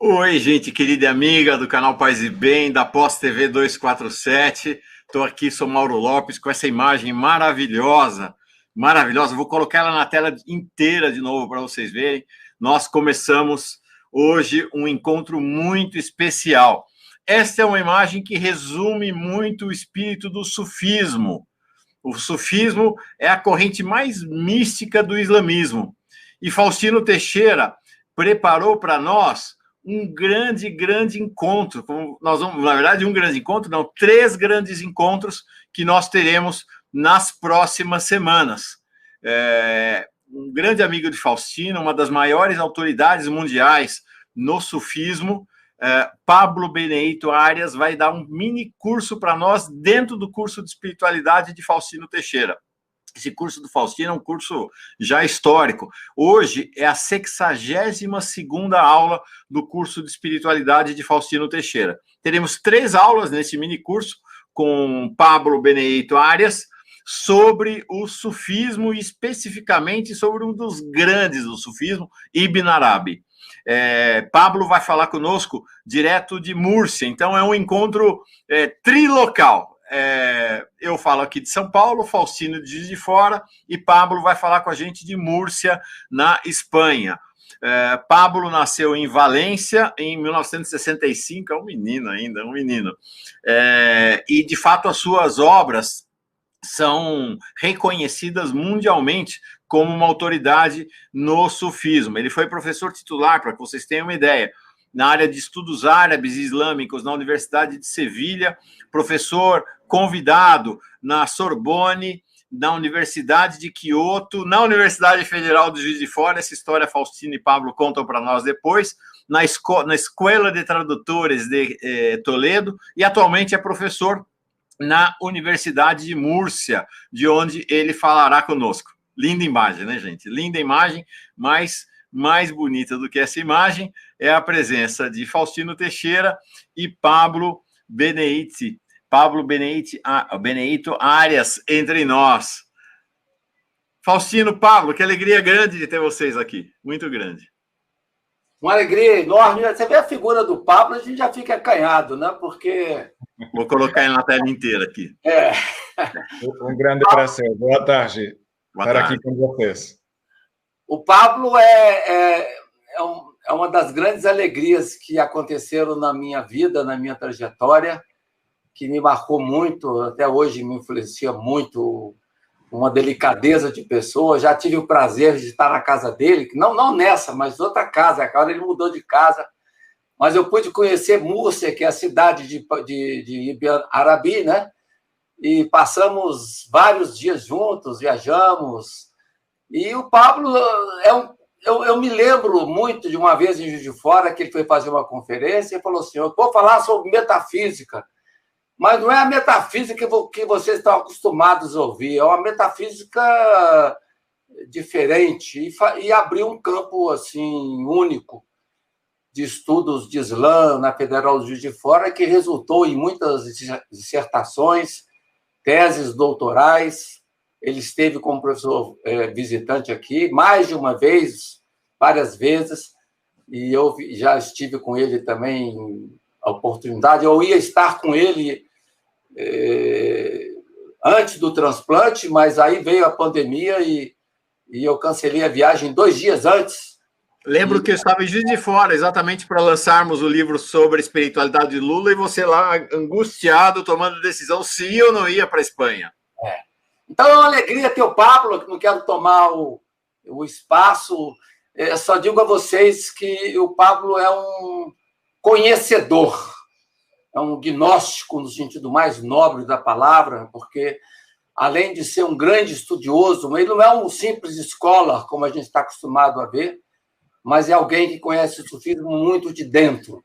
Oi, gente querida e amiga do canal Paz e Bem, da Pós TV 247. Estou aqui, sou Mauro Lopes, com essa imagem maravilhosa, maravilhosa. Vou colocar ela na tela inteira de novo para vocês verem. Nós começamos hoje um encontro muito especial. Esta é uma imagem que resume muito o espírito do sufismo. O sufismo é a corrente mais mística do islamismo. E Faustino Teixeira preparou para nós um grande encontro. Nós vamos, na verdade, um grande encontro, não, 3 grandes encontros que nós teremos nas próximas semanas. Um grande amigo de Faustino, uma das maiores autoridades mundiais no sufismo, Pablo Beneito Arias, vai dar um mini curso para nós dentro do curso de espiritualidade de Faustino Teixeira. Esse curso do Faustino é um curso já histórico. Hoje é a 62ª aula do curso de espiritualidade de Faustino Teixeira. Teremos 3 aulas nesse mini curso com Pablo Beneito Arias sobre o sufismo e especificamente sobre um dos grandes do sufismo, Ibn Arabi. Pablo vai falar conosco direto de Múrcia, então é um encontro trilocal. Eu falo aqui de São Paulo, Faustino de Juiz de Fora, e Pablo vai falar com a gente de Múrcia, na Espanha. Pablo nasceu em Valência em 1965, é um menino ainda, um menino. E, de fato, as suas obras são reconhecidas mundialmente como uma autoridade no sufismo. Ele foi professor titular, para que vocês tenham uma ideia, na área de estudos árabes e islâmicos na Universidade de Sevilha, professor convidado na Sorbonne, na Universidade de Quioto, na Universidade Federal de Juiz de Fora. Essa história Faustino e Pablo contam para nós depois, na Escola de Tradutores de Toledo, e atualmente é professor na Universidade de Múrcia, de onde ele falará conosco. Linda imagem, né, gente? Linda imagem, mas mais bonita do que essa imagem é a presença de Faustino Teixeira e Pablo Beneito Arias entre nós. Faustino, Pablo, que alegria grande de ter vocês aqui, muito grande. Uma alegria enorme. Você vê a figura do Pablo, a gente já fica acanhado, né? Porque... Vou colocar ele na tela inteira aqui. Um grande prazer. Boa tarde. Estar aqui com vocês. O Pablo é uma das grandes alegrias que aconteceram na minha vida, na minha trajetória, que me marcou muito, até hoje me influencia muito, uma delicadeza de pessoa. Já tive o prazer de estar na casa dele, não nessa, mas outra casa. Agora ele mudou de casa, mas eu pude conhecer Múrcia, que é a cidade de Ibn Arabi, né? E passamos vários dias juntos, viajamos. E o Pablo eu me lembro muito de uma vez em Juiz de Fora que ele foi fazer uma conferência e falou assim: eu vou falar sobre metafísica, mas não é a metafísica que vocês estão acostumados a ouvir, é uma metafísica diferente, e abriu um campo assim único de estudos de Islã na Federal de Juiz de Fora, que resultou em muitas dissertações, teses doutorais. Ele esteve como professor visitante aqui mais de uma vez, várias vezes, e eu já estive com ele também, a oportunidade. Eu ia estar com ele antes do transplante, mas aí veio a pandemia e eu cancelei a viagem 2 dias antes. Lembro que eu estava em Juiz de Fora, exatamente para lançarmos o livro sobre a espiritualidade de Lula, e você lá, angustiado, tomando decisão se ia ou não ia para a Espanha. Então, é uma alegria ter o Pablo, não quero tomar o espaço. Só digo a vocês que o Pablo é um conhecedor, é um gnóstico no sentido mais nobre da palavra, porque, além de ser um grande estudioso, ele não é um simples scholar, como a gente está acostumado a ver, mas é alguém que conhece o sufismo muito de dentro.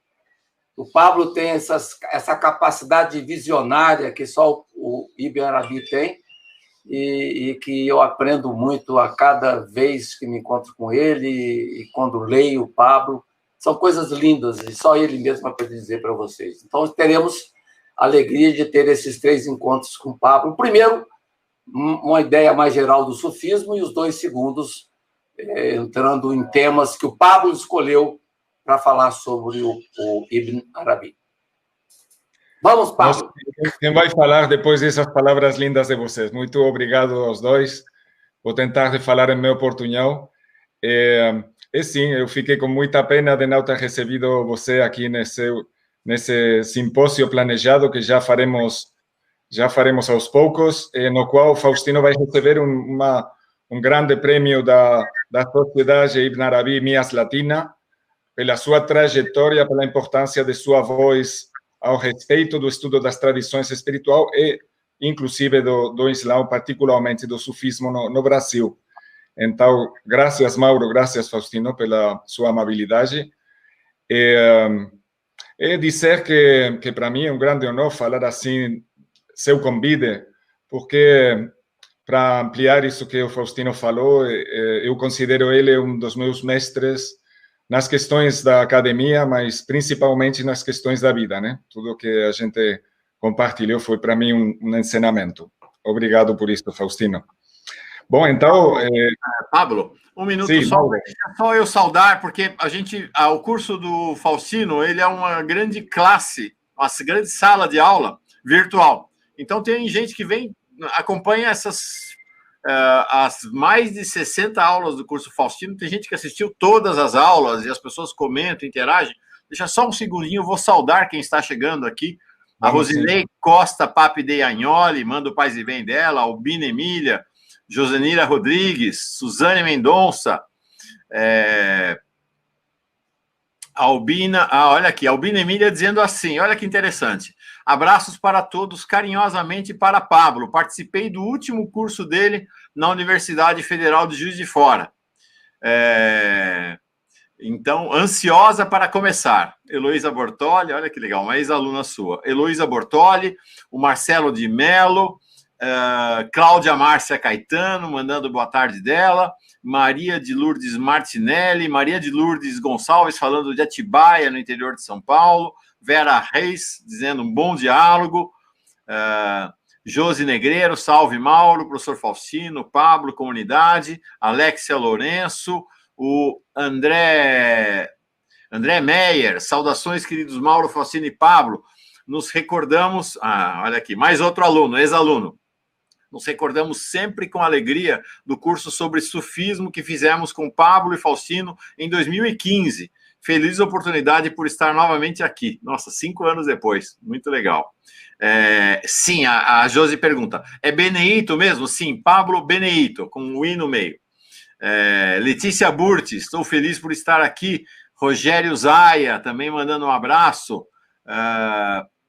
O Pablo tem essa capacidade visionária que só o Ibn Arabi tem, e que eu aprendo muito a cada vez que me encontro com ele e quando leio o Pablo. São coisas lindas, e só ele mesmo pode dizer para vocês. Então, teremos a alegria de ter esses 3 encontros com o Pablo. O primeiro, uma ideia mais geral do sufismo, e os 2 segundos, entrando em temas que o Pablo escolheu para falar sobre o Ibn Arabi. Vamos, Pablo. Quem vai falar depois dessas palavras lindas de vocês? Muito obrigado aos dois. Vou tentar de falar em meu portunhol. Sim, eu fiquei com muita pena de não ter recebido você aqui nesse simpósio planejado que já faremos aos poucos, no qual o Faustino vai receber um grande prêmio da Sociedade Ibn Arabi Mias Latina, pela sua trajetória, pela importância de sua voz ao respeito do estudo das tradições espirituais e, inclusive, do Islã, particularmente do sufismo no Brasil. Então, graças, Mauro, graças, Faustino, pela sua amabilidade. E dizer que para mim é um grande honor falar assim, seu convite, porque, para ampliar isso que o Faustino falou, eu considero ele um dos meus mestres nas questões da academia, mas principalmente nas questões da vida, né? Tudo que a gente compartilhou foi para mim um ensinamento. Obrigado por isso, Faustino. Bom, então... Pablo, um minuto. Sim, só eu saudar, porque o curso do Faustino, ele é uma grande classe, uma grande sala de aula virtual. Então, tem gente que acompanha as mais de 60 aulas do curso Faustino. Tem gente que assistiu todas as aulas e as pessoas comentam, interagem. Deixa só um segundinho, eu vou saudar quem está chegando aqui. A Rosilei Costa Papi de Agnoli, manda o paz e bem dela, Albina Emília, Josenira Rodrigues, Suzane Mendonça, Albina, olha aqui, Albina Emília dizendo assim, olha que interessante, abraços para todos, carinhosamente para Pablo, participei do último curso dele na Universidade Federal de Juiz de Fora, então, ansiosa para começar, Heloísa Bortoli, olha que legal, uma ex-aluna sua, Heloísa Bortoli, o Marcelo de Mello, Cláudia Márcia Caetano, mandando boa tarde dela, Maria de Lourdes Martinelli, Maria de Lourdes Gonçalves, falando de Atibaia, no interior de São Paulo, Vera Reis, dizendo um bom diálogo, Josi Negreiro, salve Mauro, professor Faustino, Pablo, comunidade, Alexia Lourenço, o André Meyer, saudações, queridos Mauro, Faustino e Pablo, nos recordamos, olha aqui, mais outro aluno, ex-aluno, nos recordamos sempre com alegria do curso sobre sufismo que fizemos com Pablo e Faustino em 2015. Feliz oportunidade por estar novamente aqui. Nossa, 5 anos depois. Muito legal. Sim, a Josi pergunta, é Beneito mesmo? Sim, Pablo Beneito, com um I no meio. Letícia Burti, estou feliz por estar aqui. Rogério Zaia, também mandando um abraço.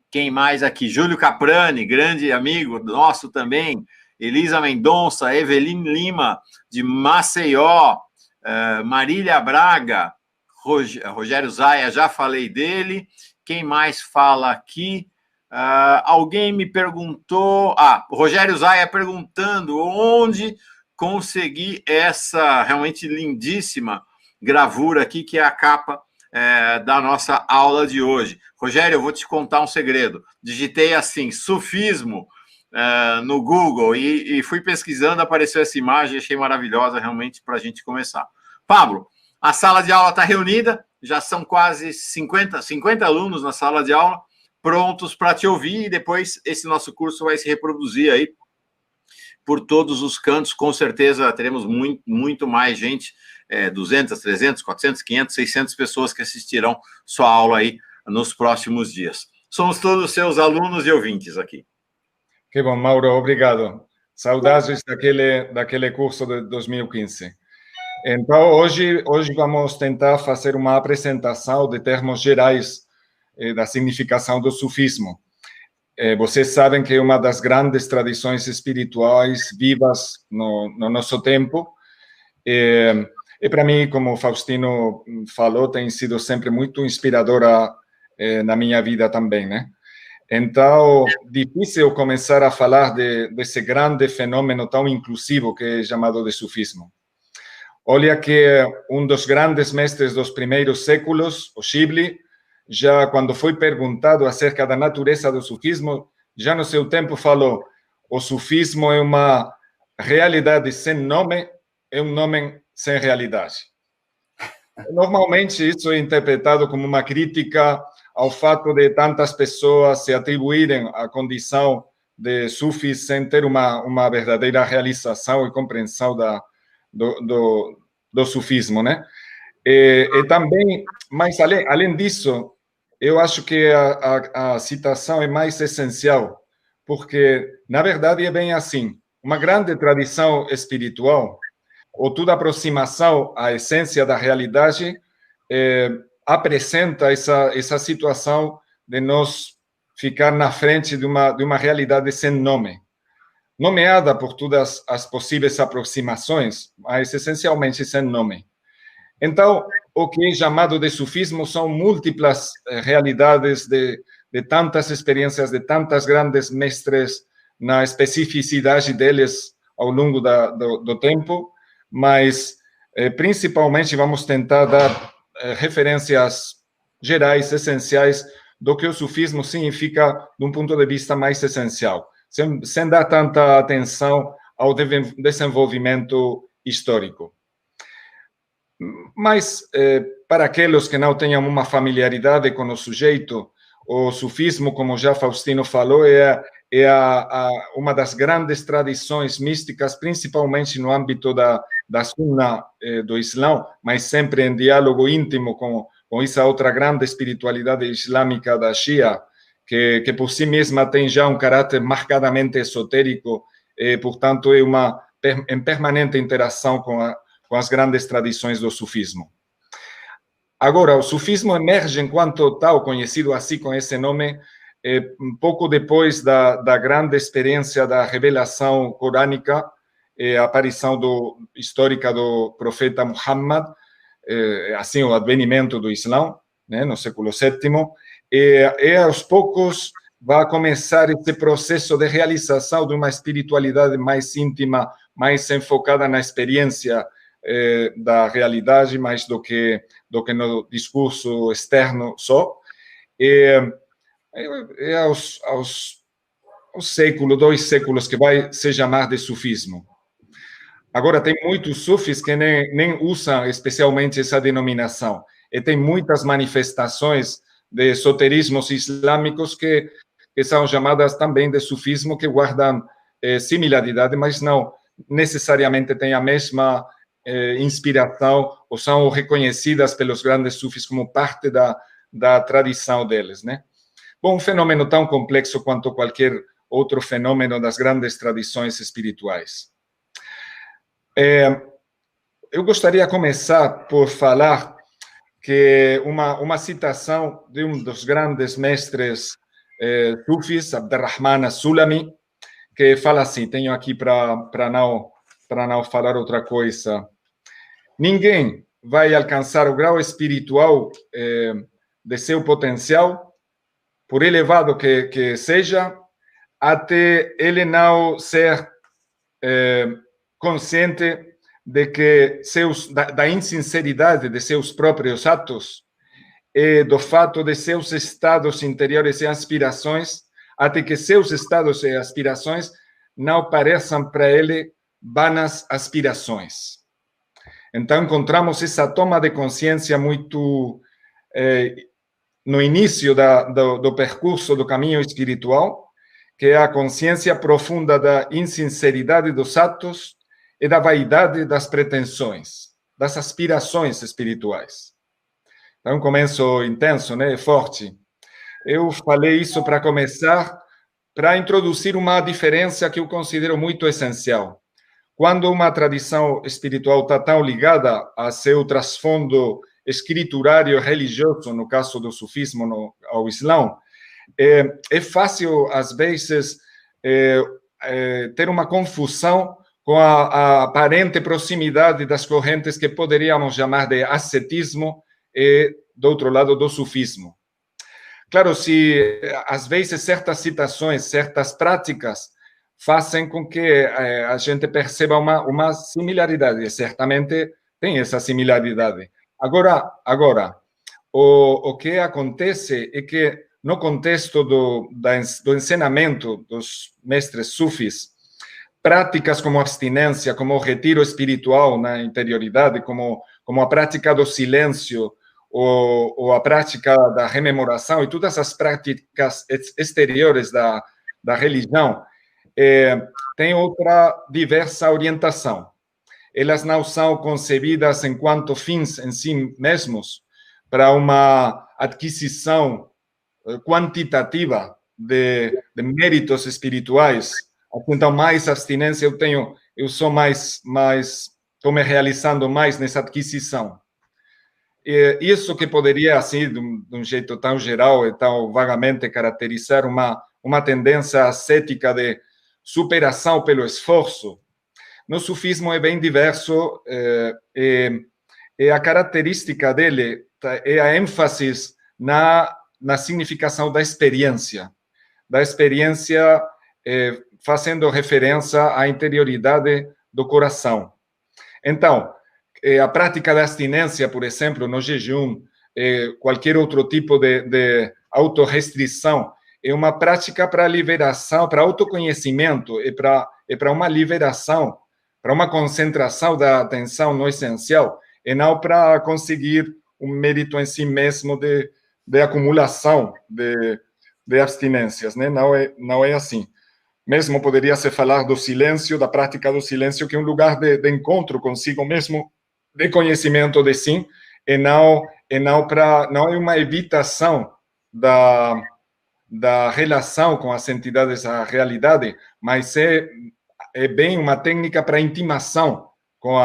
Quem mais aqui? Júlio Caprani, grande amigo nosso também. Elisa Mendonça, Eveline Lima, de Maceió. Marília Braga, Rogério Zaia, já falei dele. Quem mais fala aqui? Alguém me perguntou... Rogério Zaia perguntando onde consegui essa realmente lindíssima gravura aqui, que é a capa da nossa aula de hoje. Rogério, eu vou te contar um segredo. Digitei assim, sufismo, no Google e fui pesquisando, apareceu essa imagem, achei maravilhosa realmente para a gente começar. Pablo, a sala de aula está reunida, já são quase 50 alunos na sala de aula, prontos para te ouvir, e depois esse nosso curso vai se reproduzir aí por todos os cantos, com certeza teremos muito mais gente, 200, 300, 400, 500, 600 pessoas que assistirão sua aula aí nos próximos dias. Somos todos seus alunos e ouvintes aqui. Que bom, Mauro, obrigado. Saudades daquele curso de 2015. Então, hoje vamos tentar fazer uma apresentação de termos gerais da significação do sufismo. Vocês sabem que é uma das grandes tradições espirituais vivas no nosso tempo. E para mim, como o Faustino falou, tem sido sempre muito inspiradora na minha vida também, né? Então, difícil começar a falar desse grande fenômeno tão inclusivo que é chamado de sufismo. Olha que um dos grandes mestres dos primeiros séculos, o Shibli, já quando foi perguntado acerca da natureza do sufismo, já no seu tempo falou: o sufismo é uma realidade sem nome, é um nome sem realidade. Normalmente isso é interpretado como uma crítica ao fato de tantas pessoas se atribuírem a condição de sufis sem ter uma verdadeira realização e compreensão do sufismo, né? E também, mas além disso, eu acho que a citação é mais essencial, porque, na verdade, é bem assim. Uma grande tradição espiritual, ou toda aproximação à essência da realidade, apresenta essa situação de nós ficar na frente de uma realidade sem nome, nomeada por todas as possíveis aproximações, mas essencialmente sem nome. Então, o que é chamado de sufismo são múltiplas realidades de tantas experiências, de tantas grandes mestres, na especificidade deles ao longo do tempo, mas principalmente vamos tentar dar referências gerais, essenciais, do que o sufismo significa de um ponto de vista mais essencial, sem dar tanta atenção ao desenvolvimento histórico. Mas, para aqueles que não tenham uma familiaridade com o sujeito, o sufismo, como já Faustino falou, é uma das grandes tradições místicas, principalmente no âmbito da Sunna do Islã, mas sempre em diálogo íntimo com essa outra grande espiritualidade islâmica da Shia, que por si mesma tem já um caráter marcadamente esotérico, e, portanto, é em permanente interação com as grandes tradições do sufismo. Agora, o sufismo emerge enquanto tal, conhecido assim com esse nome, um pouco depois da grande experiência da revelação corânica, a aparição histórica do profeta Muhammad, assim o advenimento do Islã, né, no século VII, e aos poucos vai começar esse processo de realização de uma espiritualidade mais íntima, mais enfocada na experiência da realidade, mais do que no discurso externo só. Aos séculos, 2 séculos, que vai se chamar de sufismo. Agora, tem muitos sufis que nem usam especialmente essa denominação, e tem muitas manifestações de esoterismos islâmicos que são chamadas também de sufismo, que guardam similaridade, mas não necessariamente têm a mesma inspiração, ou são reconhecidas pelos grandes sufis como parte da tradição deles, né? Bom, um fenômeno tão complexo quanto qualquer outro fenômeno das grandes tradições espirituais. Eu gostaria de começar por falar que uma citação de um dos grandes mestres sufis, Abdurrahman as-Sulami, que fala assim, tenho aqui para não falar outra coisa: ninguém vai alcançar o grau espiritual de seu potencial, por elevado que seja, até ele não ser consciente de que da insinceridade de seus próprios atos e do fato de seus estados interiores e aspirações, até que seus estados e aspirações não pareçam para ele vanas aspirações. Então, encontramos essa toma de consciência muito no início do percurso do caminho espiritual, que é a consciência profunda da insinceridade dos atos e da vaidade das pretensões, das aspirações espirituais. É um começo intenso, né? Forte. Eu falei isso para começar, para introduzir uma diferença que eu considero muito essencial. Quando uma tradição espiritual está tão ligada a seu trasfondo escriturário religioso, no caso do sufismo ao Islã, é fácil, às vezes, ter uma confusão com a aparente proximidade das correntes que poderíamos chamar de ascetismo e, do outro lado, do sufismo. Claro, se às vezes certas citações, certas práticas fazem com que a gente perceba uma similaridade, e certamente tem essa similaridade. Agora, o que acontece é que, no contexto do ensinamento dos mestres sufis, práticas como abstinência, como retiro espiritual na interioridade, como como a prática do silêncio, ou a prática da rememoração e todas as práticas exteriores da religião, tem outra diversa orientação. Elas não são concebidas enquanto fins em si mesmos para uma aquisição quantitativa de méritos espirituais. Então, mais abstinência eu sou estou me realizando mais nessa aquisição. Isso que poderia, assim, de um jeito tão geral e tão vagamente caracterizar uma tendência ascética de superação pelo esforço, no sufismo é bem diverso, e a característica dele é a ênfase na significação da experiência fazendo referência à interioridade do coração. Então, a prática da abstinência, por exemplo, no jejum, qualquer outro tipo de autorrestrição, é uma prática para liberação, para autoconhecimento, e para uma liberação, para uma concentração da atenção no essencial, e não para conseguir um mérito em si mesmo de acumulação de abstinências, né? Não é assim. Mesmo poderia se falar do silêncio, da prática do silêncio, que é um lugar de encontro consigo mesmo, de conhecimento de si, e não é uma evitação da relação com as entidades da realidade, mas é bem uma técnica para intimação com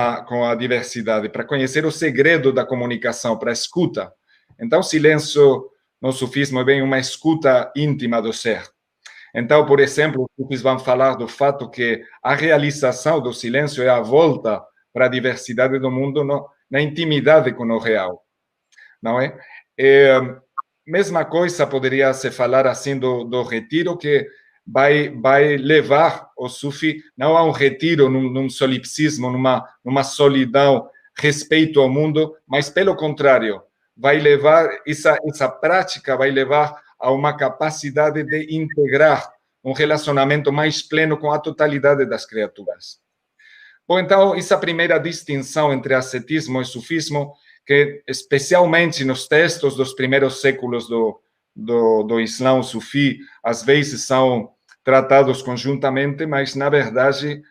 a diversidade, para conhecer o segredo da comunicação, para a escuta. Então, silêncio no sufismo é bem uma escuta íntima do ser. Então, por exemplo, os sufis vão falar do fato que a realização do silêncio é a volta para a diversidade do mundo na intimidade com o real, não é? Mesma coisa poderia se falar assim do retiro, que vai levar o sufi não a um retiro, num solipsismo, numa solidão, respeito ao mundo, mas pelo contrário, vai levar essa prática vai levar a uma capacidade de integrar um relacionamento mais pleno com a totalidade das criaturas. Bom, então, essa primeira distinção entre ascetismo e sufismo, que especialmente nos textos dos primeiros séculos do Islã sufi, às vezes são tratados conjuntamente, mas, na verdade,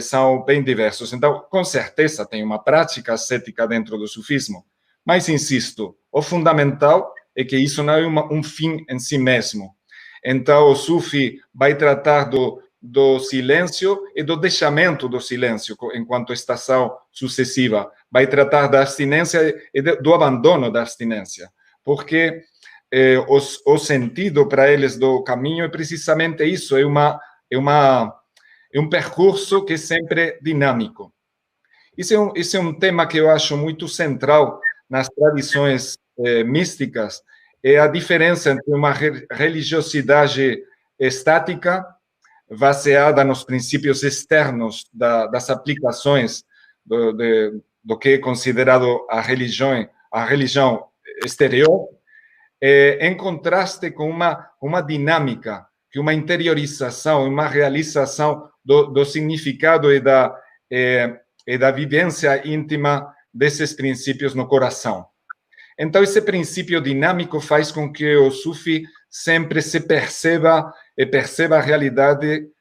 são bem diversos. Então, com certeza, tem uma prática ascética dentro do sufismo, mas, insisto, o fundamental é que isso não é um fim em si mesmo. Então, o sufi vai tratar do silêncio e do deixamento do silêncio enquanto estação sucessiva. Vai tratar da abstinência e do abandono da abstinência, porque o sentido para eles do caminho é precisamente isso, é um percurso que é sempre dinâmico. Isso é um tema que eu acho muito central nas tradições místicas, é a diferença entre uma religiosidade estática, baseada nos princípios externos das aplicações do que é considerado a religião exterior, em contraste com uma dinâmica, que uma interiorização, uma realização do significado e da vivência íntima desses princípios no coração. Então, esse princípio dinâmico faz com que o sufi sempre se perceba a realidade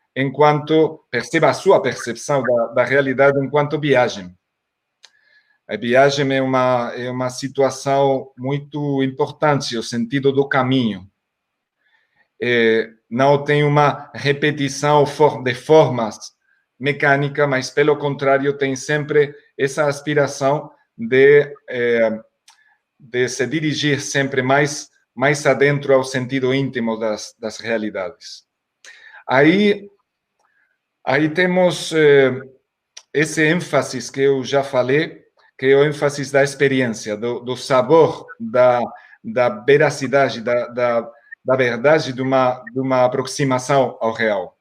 perceba a sua percepção da realidade enquanto viagem. A viagem é uma situação muito importante, o sentido do caminho. Não tem uma repetição de formas mecânicas, mas, pelo contrário, tem sempre essa aspiração de se dirigir sempre mais adentro ao sentido íntimo das realidades. Aí temos esse ênfase que eu já falei, que é o ênfase da experiência, do sabor, da veracidade, da verdade de uma aproximação ao real.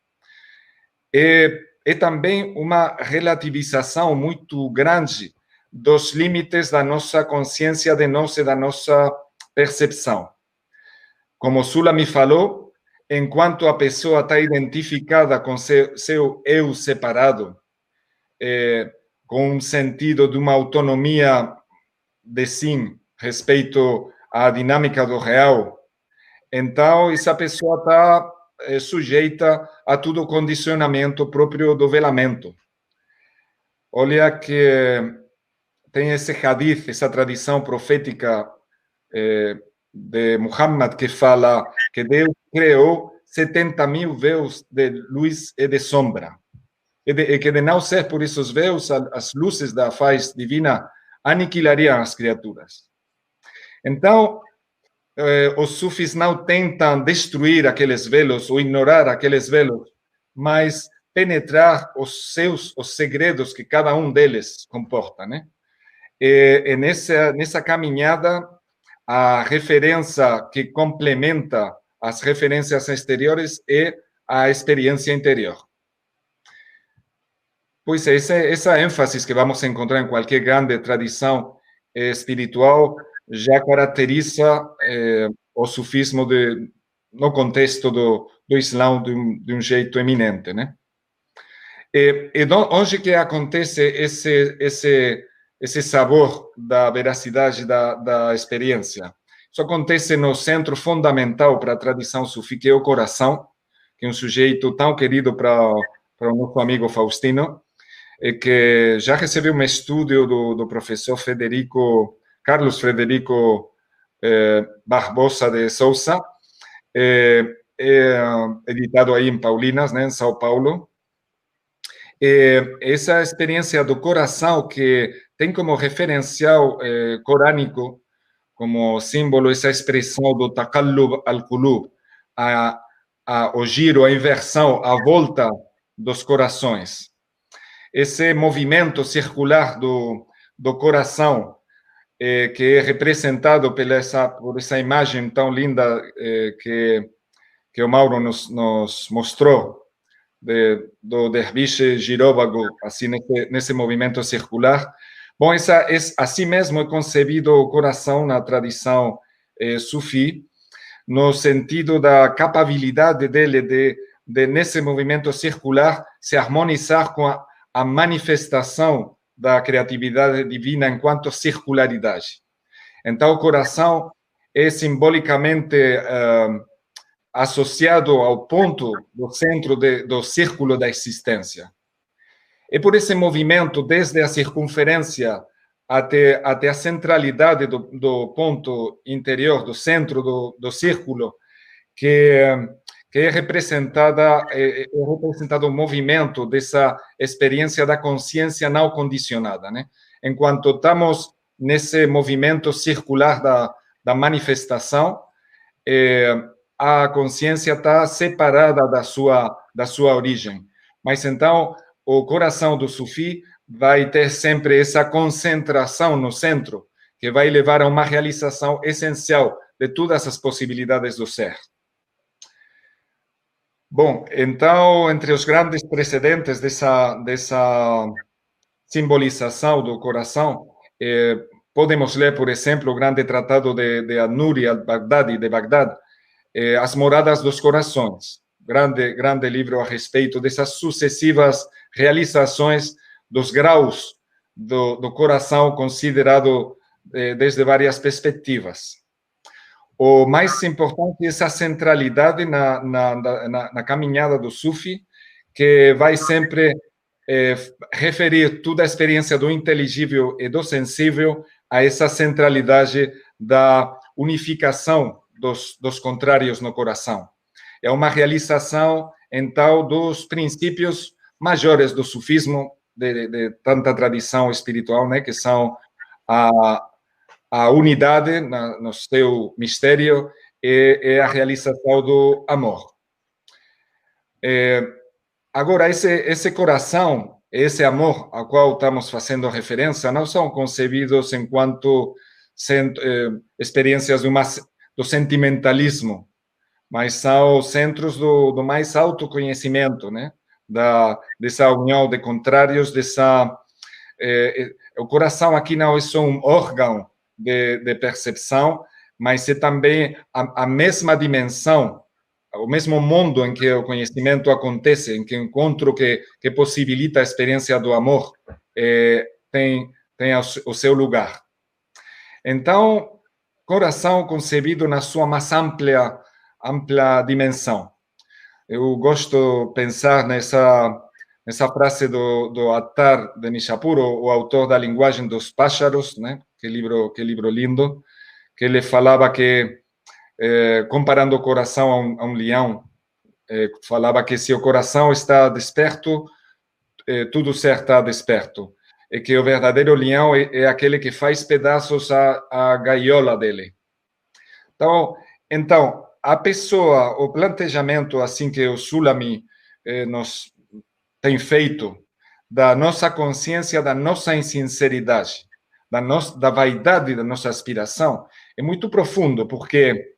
É também uma relativização muito grande dos limites da nossa consciência de nós e da nossa percepção. Como Sula me falou, enquanto a pessoa está identificada com seu eu separado, com um sentido de uma autonomia de si respeito à dinâmica do real, então essa pessoa está sujeita a todo o condicionamento próprio do velamento. Olha que tem esse hadith, essa tradição profética de Muhammad, que fala que Deus criou 70.000 véus de luz e de sombra. E que de não ser por esses véus, as luzes da faz divina aniquilariam as criaturas. Então, os sufis não tentam destruir aqueles velos ou ignorar aqueles velos, mas penetrar os segredos que cada um deles comporta, né? E nessa caminhada, a referência que complementa as referências exteriores é a experiência interior. Pois é, essa ênfase que vamos encontrar em qualquer grande tradição espiritual já caracteriza o sufismo no contexto do Islã de um jeito eminente, né? E onde que acontece esse sabor da veracidade da experiência? Isso acontece no centro fundamental para a tradição sufi, que é o coração, que é um sujeito tão querido para o nosso amigo Faustino, que já recebeu um estudo do professor Carlos Frederico Barbosa de Souza, editado aí em Paulinas, né, em São Paulo. Essa experiência do coração, que tem como referencial corânico, como símbolo, essa expressão do taqallub al-qulub, o giro, a inversão, a volta dos corações. Esse movimento circular do coração, que é representado por essa imagem tão linda que o Mauro nos mostrou, do derviche giróvago, assim, nesse movimento circular. Bom, assim mesmo é concebido o coração na tradição sufi, no sentido da capacidade dele de nesse movimento circular, se harmonizar com a manifestação da criatividade divina enquanto circularidade. Então, o coração é simbolicamente associado ao ponto do centro do círculo da existência. E por esse movimento, desde a circunferência até a centralidade do ponto interior, do centro do círculo, que é representado o movimento dessa experiência da consciência não condicionada, né? Enquanto estamos nesse movimento circular da manifestação, a consciência está separada da sua origem. Mas então, o coração do sufi vai ter sempre essa concentração no centro, que vai levar a uma realização essencial de todas as possibilidades do ser. Bom, então, entre os grandes precedentes dessa simbolização do coração, podemos ler, por exemplo, o grande tratado de An-Nuri al-Baghdadi, de Bagdad, As Moradas dos Corações, grande livro a respeito dessas sucessivas realizações dos graus do coração, considerado desde várias perspectivas. O mais importante é essa centralidade na caminhada do Sufi, que vai sempre referir toda a experiência do inteligível e do sensível a essa centralidade da unificação dos contrários no coração. É uma realização, então, dos princípios maiores do sufismo, de tanta tradição espiritual, né, que são a unidade no seu mistério e a realização do amor. Agora, esse coração, esse amor ao qual estamos fazendo referência, não são concebidos enquanto experiências do sentimentalismo, mas são centros do mais autoconhecimento, né? Dessa união de contrários, o coração aqui não é só um órgão de percepção, mas é também a mesma dimensão, o mesmo mundo em que o conhecimento acontece, em que o encontro que possibilita a experiência do amor tem o seu lugar. Então, coração concebido na sua mais ampla dimensão. Eu gosto de pensar nessa frase do Attar de Nishapur, o autor da Linguagem dos Pássaros, né? Que livro lindo, que ele falava que, comparando o coração a um leão, falava que se o coração está desperto, tudo ser está desperto. E que o verdadeiro leão é aquele que faz pedaços a gaiola dele. Então, a pessoa, o planejamento assim que o Sulami nos tem feito, da nossa consciência, da nossa insinceridade, da vaidade da nossa aspiração, é muito profundo, porque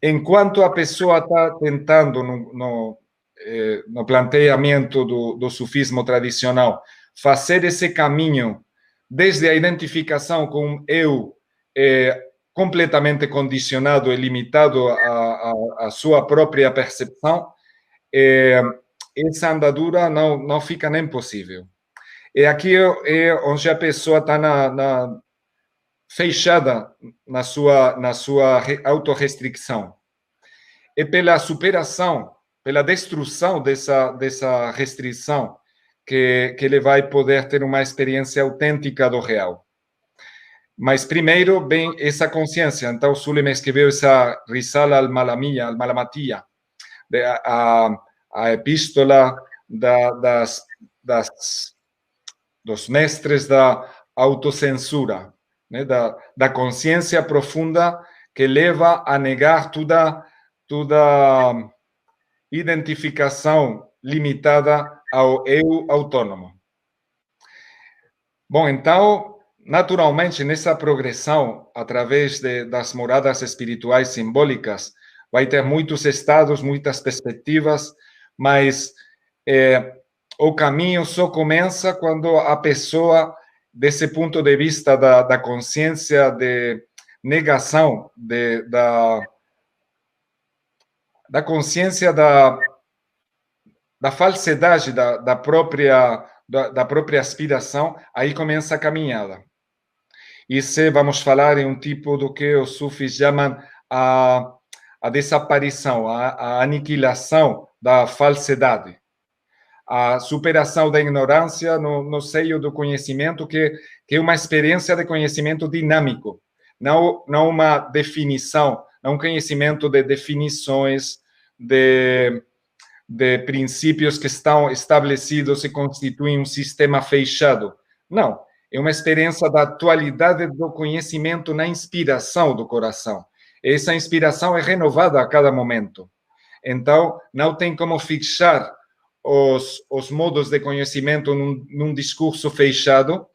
enquanto a pessoa está tentando, no planteamento do sufismo tradicional, fazer esse caminho desde a identificação com o eu completamente condicionado e limitado à sua própria percepção, essa andadura não fica nem possível. E aqui é onde a pessoa está fechada na sua autorrestrição. E pela superação, pela destruição dessa restrição, que ele vai poder ter uma experiência autêntica do real. Mas primeiro vem essa consciência. Então, Sulema escreveu essa Risala al-Malamatiya, a epístola dos mestres da autocensura, né? da consciência profunda que leva a negar toda identificação limitada ao eu autônomo. Bom, então, naturalmente, nessa progressão, através das moradas espirituais simbólicas, vai ter muitos estados, muitas perspectivas, mas o caminho só começa quando a pessoa, desse ponto de vista da consciência de negação, da consciência da falsidade da própria aspiração, aí começa a caminhada. E se vamos falar em um tipo do que os sufis chamam a desaparição, a aniquilação da falsidade, a superação da ignorância no seio do conhecimento, que é uma experiência de conhecimento dinâmico, não uma definição, não um conhecimento de definições, de princípios que estão estabelecidos e constituem um sistema fechado. Não, é uma experiência da atualidade do conhecimento na inspiração do coração. Essa inspiração é renovada a cada momento. Então, não tem como fixar os modos de conhecimento num discurso fechado,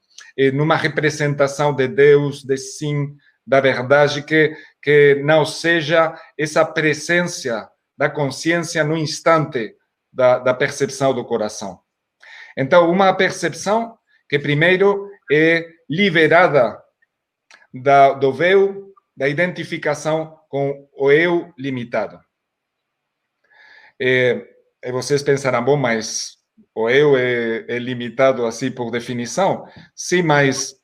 numa representação de Deus, de sim, da verdade, que não seja essa presença da consciência no instante da percepção do coração. Então, uma percepção que primeiro é liberada do véu da identificação com o eu limitado. E vocês pensarão, bom, mas o eu é limitado assim por definição? Sim, mas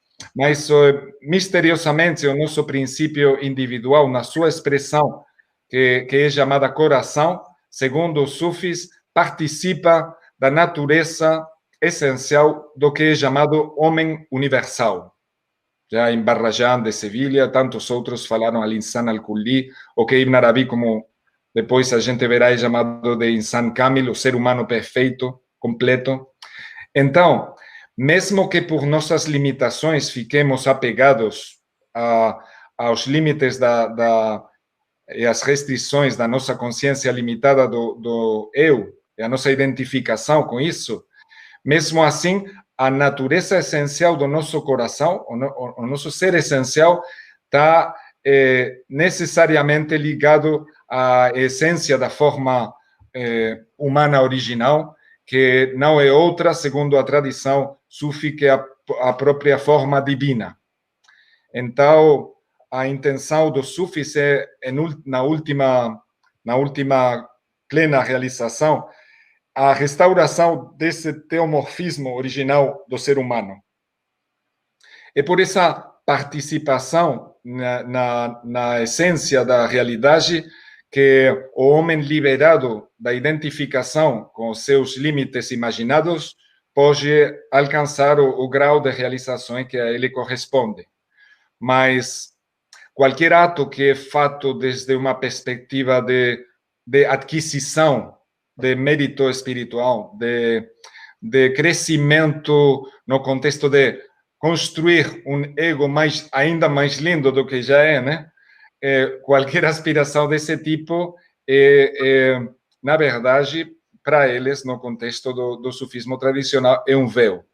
misteriosamente o nosso princípio individual, na sua expressão, que é chamada coração, segundo os sufis, participa da natureza essencial do que é chamado homem universal. Já em Barrajan de Sevilha, tantos outros falaram al-Insan al-Kulli, o que Ibn Arabi, como depois a gente verá, é chamado de Insan Kamil, o ser humano perfeito, completo. Então, mesmo que por nossas limitações fiquemos apegados aos limites e as restrições da nossa consciência limitada do eu, e a nossa identificação com isso, mesmo assim, a natureza essencial do nosso coração, o nosso ser essencial, está necessariamente ligado à essência da forma humana original, que não é outra, segundo a tradição sufi, que a própria forma divina. Então, a intenção dos sufis na última plena realização, a restauração desse teomorfismo original do ser humano. E por essa participação na essência da realidade, que o homem liberado da identificação com os seus limites imaginados pode alcançar o grau de realização que a ele corresponde. Mas qualquer ato que é feito desde uma perspectiva de aquisição de mérito espiritual, de crescimento no contexto de construir um ego ainda mais lindo do que já é, né? Qualquer aspiração desse tipo na verdade, para eles, no contexto do sufismo tradicional, é um véu.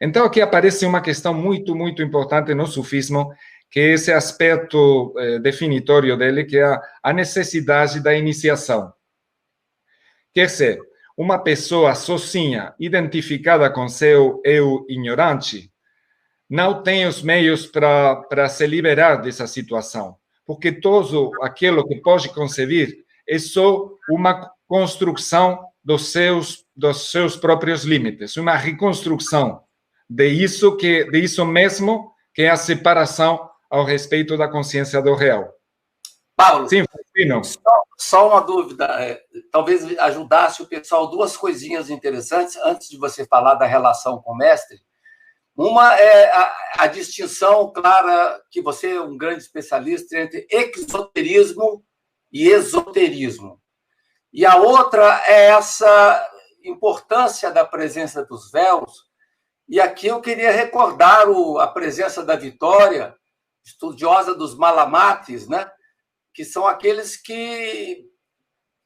Então, aqui aparece uma questão muito, muito importante no sufismo, que é esse aspecto definitório dele, que é a necessidade da iniciação. Quer dizer, uma pessoa sozinha, identificada com seu eu ignorante, não tem os meios para se liberar dessa situação, porque todo aquilo que pode conceber é só uma construção dos seus próprios limites, uma reconstrução de isso mesmo que é a separação ao respeito da consciência do real. Paulo, sim, só uma dúvida, talvez ajudasse o pessoal duas coisinhas interessantes antes de você falar da relação com o mestre. Uma é a distinção clara, que você é um grande especialista, entre exoterismo e esoterismo. E a outra é essa importância da presença dos véus. E aqui eu queria recordar a presença da Vitória, estudiosa dos Malamates, né? Que são aqueles que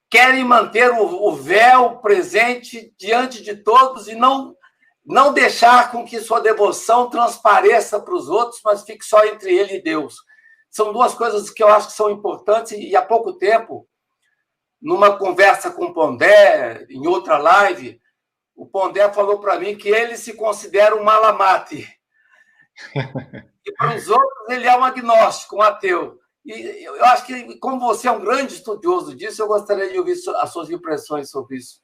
querem manter o véu presente diante de todos e não deixar com que sua devoção transpareça para os outros, mas fique só entre ele e Deus. São duas coisas que eu acho que são importantes, e há pouco tempo, numa conversa com o Pondé, em outra live, o Pondé falou para mim que ele se considera um malamate. E para os outros ele é um agnóstico, um ateu. E eu acho que, como você é um grande estudioso disso, eu gostaria de ouvir as suas impressões sobre isso.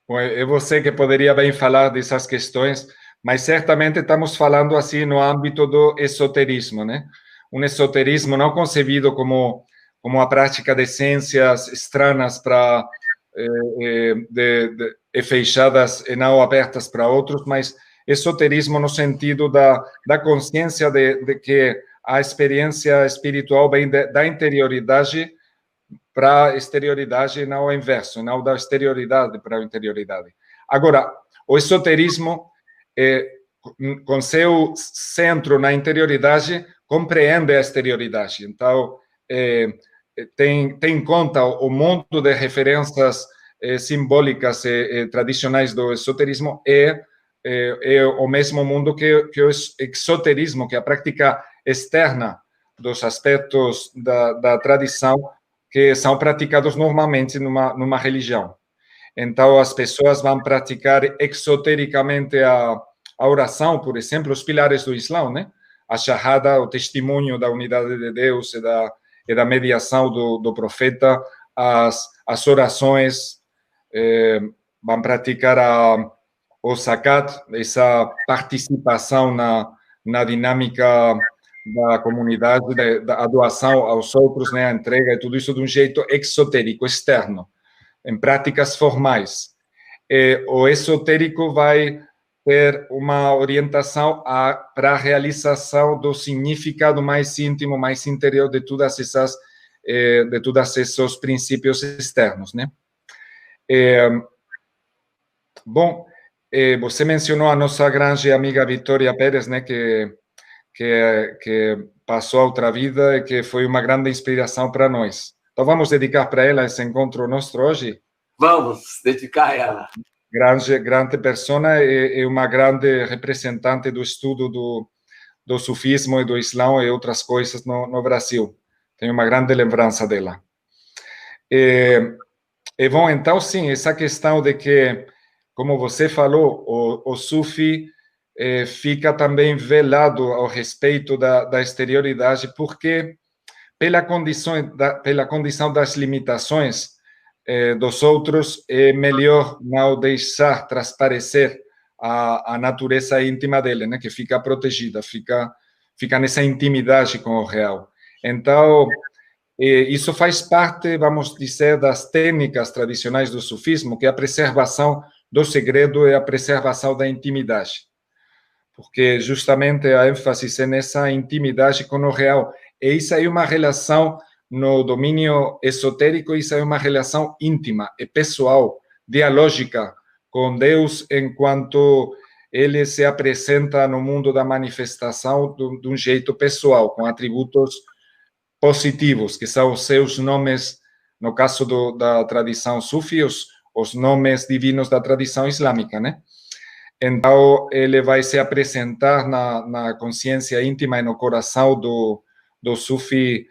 Bom, é você que poderia bem falar dessas questões, mas certamente estamos falando assim no âmbito do esoterismo, né? Um esoterismo não concebido como a prática de ciências estranhas fechadas e não abertas para outros, mas esoterismo no sentido da consciência de que a experiência espiritual vem da interioridade para a exterioridade, não o inverso, não da exterioridade para a interioridade. Agora, o esoterismo, com seu centro na interioridade, compreende a exterioridade. Então, tem em conta o mundo de referências simbólicas e tradicionais do esoterismo é o mesmo mundo que o exoterismo, que é a prática externa dos aspectos da tradição que são praticados normalmente numa religião. Então, as pessoas vão praticar exotericamente a oração, por exemplo, os pilares do Islã, né? A shahada, o testemunho da unidade de Deus e da mediação do profeta, as orações, vão praticar o zakat, essa participação na dinâmica da comunidade, da doação aos outros, né, a entrega e tudo isso de um jeito exotérico, externo, em práticas formais. O esotérico vai ter uma orientação para a realização do significado mais íntimo, mais interior de todos esses princípios externos, né? Bom, você mencionou a nossa grande amiga Vitória Pérez, né, que passou a outra vida e que foi uma grande inspiração para nós. Então, vamos dedicar para ela esse encontro nosso hoje? Vamos dedicar a ela. Grande persona e uma grande representante do estudo do sufismo e do Islã e outras coisas no Brasil. Tenho uma grande lembrança dela. Bom, então, sim, essa questão de que, como você falou, o sufi fica também velado ao respeito da exterioridade, porque pela condição das limitações dos outros, é melhor não deixar transparecer a natureza íntima dele, né, que fica protegida, fica fica nessa intimidade com o real. Então, isso faz parte, vamos dizer, das técnicas tradicionais do sufismo, que é a preservação do segredo e a preservação da intimidade. Porque justamente a ênfase é nessa intimidade com o real. E isso é uma relação no domínio esotérico, isso é uma relação íntima e pessoal, dialógica com Deus, enquanto ele se apresenta no mundo da manifestação de um jeito pessoal, com atributos positivos, que são os seus nomes, no caso da tradição sufi, os nomes divinos da tradição islâmica, né? Então, ele vai se apresentar na consciência íntima e no coração do sufi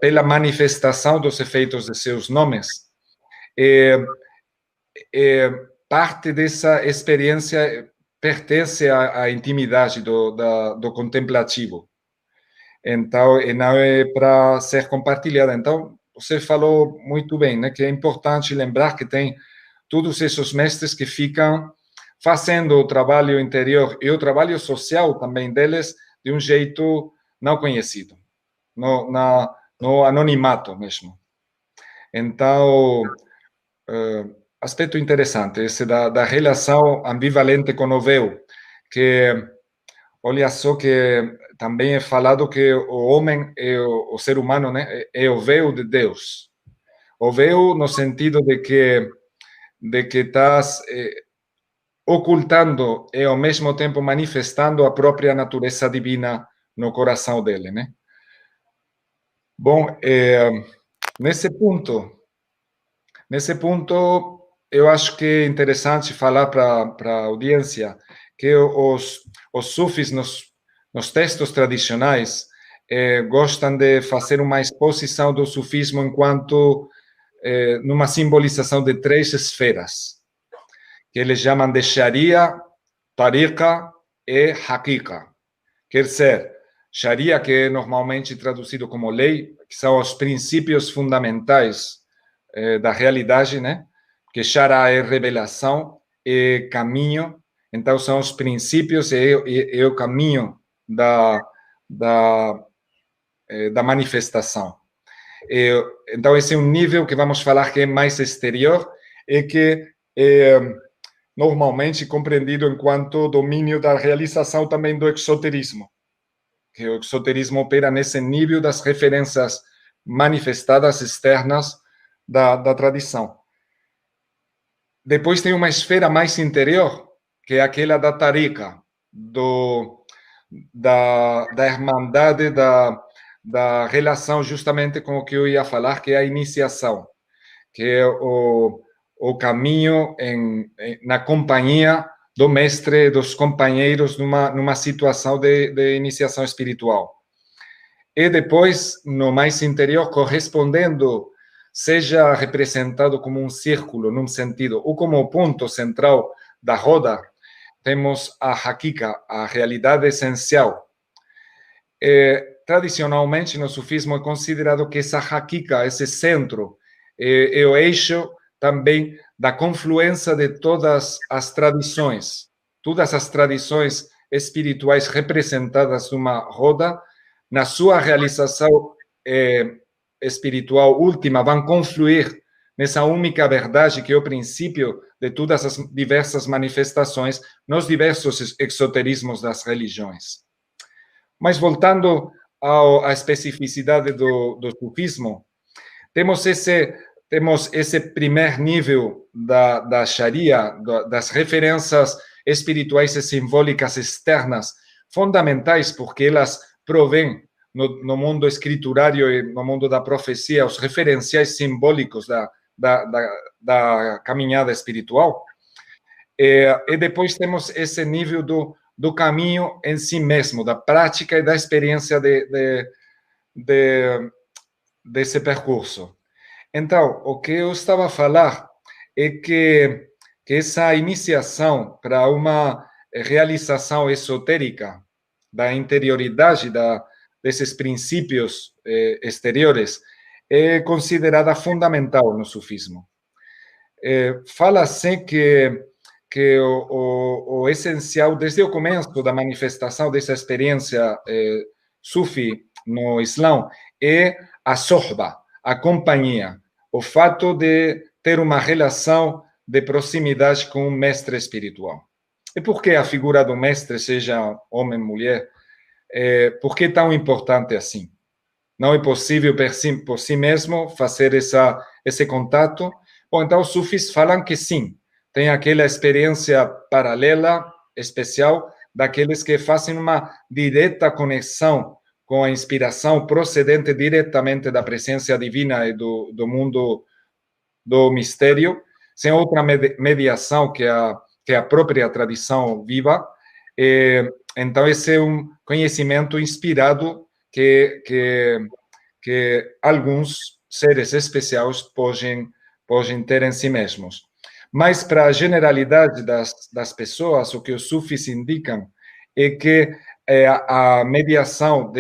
pela manifestação dos efeitos de seus nomes. Parte dessa experiência pertence à intimidade do contemplativo. Então, não é para ser compartilhada. Então, você falou muito bem, né, que é importante lembrar que tem todos esses mestres que ficam fazendo o trabalho interior e o trabalho social também deles de um jeito não conhecido, no anonimato mesmo. Então, aspecto interessante, esse da relação ambivalente com o véu, que, olha só que também é falado que o homem, o ser humano, né, é o véu de Deus. O véu no sentido de que estás ocultando e ao mesmo tempo manifestando a própria natureza divina no coração dele, né? Bom, nesse ponto, eu acho que é interessante falar para a audiência que os sufis nos textos tradicionais gostam de fazer uma exposição do sufismo enquanto numa simbolização de 3 esferas, que eles chamam de Sharia, Tariqa e Hakika. Quer dizer, Sharia, que é normalmente traduzido como lei, que são os princípios fundamentais da realidade, né? Que Shara é revelação e caminho, então são os princípios e o caminho da manifestação. Então, esse é um nível que vamos falar que é mais exterior e que normalmente compreendido enquanto domínio da realização também do exoterismo, que o exoterismo opera nesse nível das referências manifestadas externas da tradição. Depois tem uma esfera mais interior, que é aquela da tariqa, da irmandade, da relação justamente com o que eu ia falar, que é a iniciação, que é o caminho na companhia do mestre, dos companheiros, numa situação de iniciação espiritual. E depois, no mais interior, correspondendo, seja representado como um círculo, num sentido, ou como o ponto central da roda, temos a hakika, a realidade essencial. Tradicionalmente, no sufismo, é considerado que essa hakika, esse centro, é o eixo também da confluência de todas as tradições espirituais representadas numa roda, na sua realização espiritual última, vão confluir nessa única verdade que é o princípio de todas as diversas manifestações nos diversos exoterismos das religiões. Mas voltando à especificidade do sufismo, temos esse primeiro nível da Sharia, das referências espirituais e simbólicas externas, fundamentais porque elas provêm no mundo escriturário e no mundo da profecia os referenciais simbólicos da caminhada espiritual. E depois temos esse nível do caminho em si mesmo, da prática e da experiência desse percurso. Então, o que eu estava a falar é que essa iniciação para uma realização esotérica da interioridade desses princípios exteriores é considerada fundamental no sufismo. Fala-se que o essencial, desde o começo da manifestação dessa experiência sufi no Islã, é a sohba, a companhia, o fato de ter uma relação de proximidade com um mestre espiritual. E por que a figura do mestre, seja homem ou mulher, por que é tão importante assim? Não é possível por si mesmo fazer esse contato? Bom, então os sufis falam que sim, tem aquela experiência paralela, especial, daqueles que fazem uma direta conexão com a inspiração procedente diretamente da presença divina e do mundo do mistério, sem outra mediação que a própria tradição viva. Então, esse é um conhecimento inspirado que alguns seres especiais podem ter em si mesmos. Mas, para a generalidade das pessoas, o que os sufis indicam é que a mediação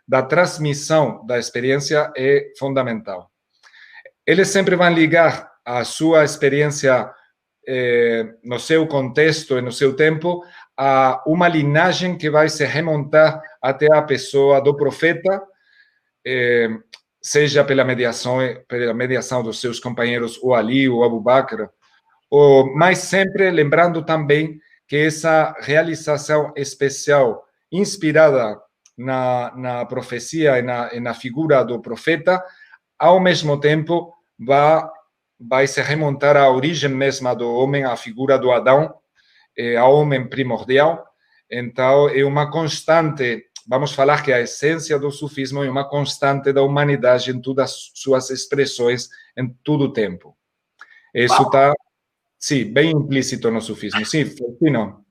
da transmissão da experiência é fundamental. Eles sempre vão ligar a sua experiência no seu contexto e no seu tempo a uma linhagem que vai se remontar até a pessoa do profeta, seja pela mediação dos seus companheiros, o Ali, o Abu Bakr, mas sempre lembrando também que essa realização especial, inspirada na profecia e na figura do profeta, ao mesmo tempo vai se remontar à origem mesma do homem, à figura do Adão, ao homem primordial. Então, é uma constante, vamos falar que a essência do sufismo é uma constante da humanidade em todas as suas expressões, em todo o tempo. Isso está, sim, bem implícito no sufismo. Sim, Faustino.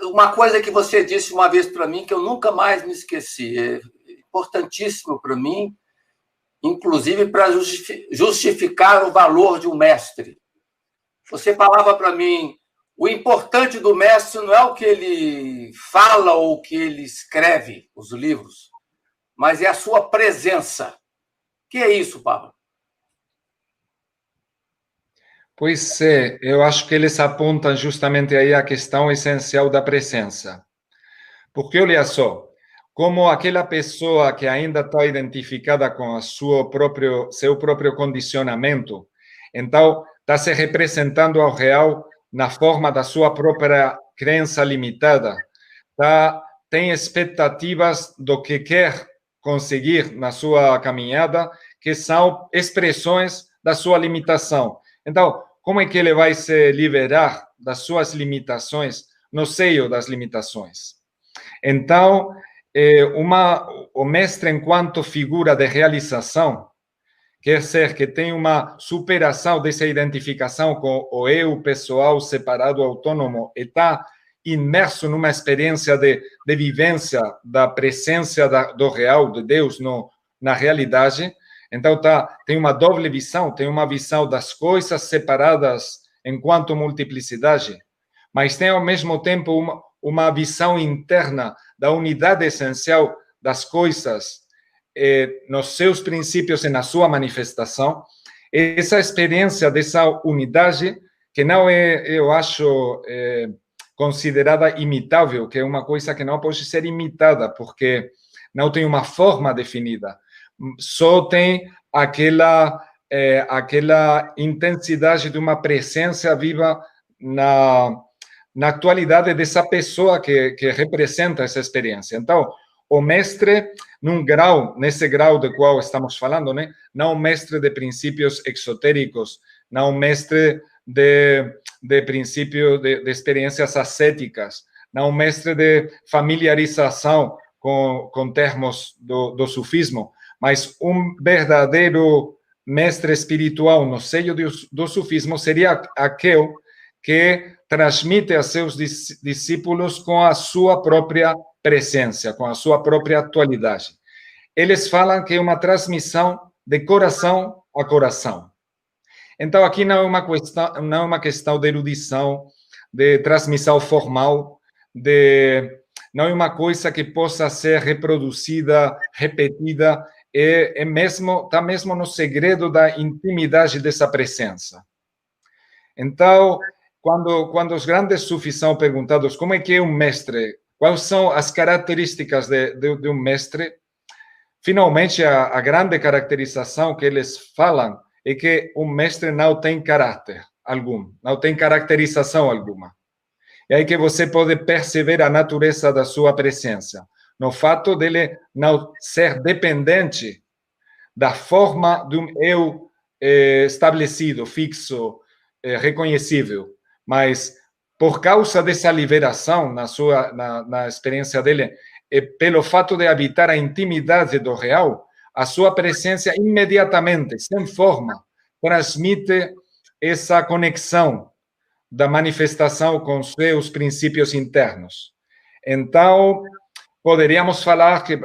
Uma coisa que você disse uma vez para mim, que eu nunca mais me esqueci, é importantíssimo para mim, inclusive para justificar o valor de um mestre. Você falava para mim, o importante do mestre não é o que ele fala ou o que ele escreve, os livros, mas é a sua presença. O que é isso, Pablo? Pois é, eu acho que eles apontam justamente aí a questão essencial da presença. Porque, olha só, como aquela pessoa que ainda está identificada com seu próprio condicionamento, então está se representando ao real na forma da sua própria crença limitada, tem expectativas do que quer conseguir na sua caminhada, que são expressões da sua limitação. Então, como é que ele vai se liberar das suas limitações, no seio das limitações? Então, o mestre, enquanto figura de realização, quer ser que tem uma superação dessa identificação com o eu pessoal separado, autônomo, e está imerso numa experiência de vivência da presença do real, de Deus, na realidade. Então, tem uma doble visão, tem uma visão das coisas separadas enquanto multiplicidade, mas tem, ao mesmo tempo, uma visão interna da unidade essencial das coisas, nos seus princípios e na sua manifestação. Essa experiência dessa unidade, que não é, eu acho, considerada imitável, que é uma coisa que não pode ser imitada, porque não tem uma forma definida, só tem aquela intensidade de uma presença viva na atualidade dessa pessoa que representa essa experiência. Então, o mestre, nesse grau do qual estamos falando, né? Não mestre de princípios exotéricos, não mestre de princípios de experiências ascéticas, não mestre de familiarização com termos do sufismo, mas um verdadeiro mestre espiritual no seio do sufismo seria aquele que transmite a seus discípulos com a sua própria presença, com a sua própria atualidade. Eles falam que é uma transmissão de coração a coração. Então, aqui não é uma questão de erudição, de transmissão formal, não é uma coisa que possa ser reproduzida, repetida, está mesmo no segredo da intimidade dessa presença. Então, quando os grandes sufis são perguntados como é que é um mestre, quais são as características de um mestre, finalmente a grande caracterização que eles falam é que um mestre não tem caráter algum, não tem caracterização alguma. E aí que você pode perceber a natureza da sua presença, no fato dele não ser dependente da forma de um eu estabelecido, fixo, reconhecível, mas por causa dessa liberação na experiência dele, pelo fato de habitar a intimidade do real, a sua presença imediatamente, sem forma, transmite essa conexão da manifestação com seus princípios internos. Então, poderíamos falar que,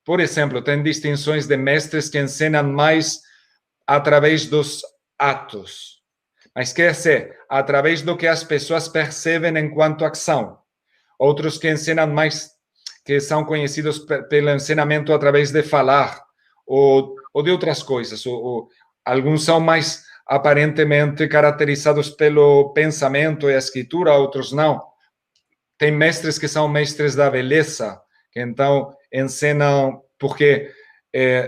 por exemplo, tem distinções de mestres que ensinam mais através dos atos, mas quer dizer, através do que as pessoas percebem enquanto ação. Outros que ensinam mais, que são conhecidos pelo ensinamento através de falar, ou de outras coisas. Alguns são mais aparentemente caracterizados pelo pensamento e a escritura, outros não. Tem mestres que são mestres da beleza, que então ensinam, porque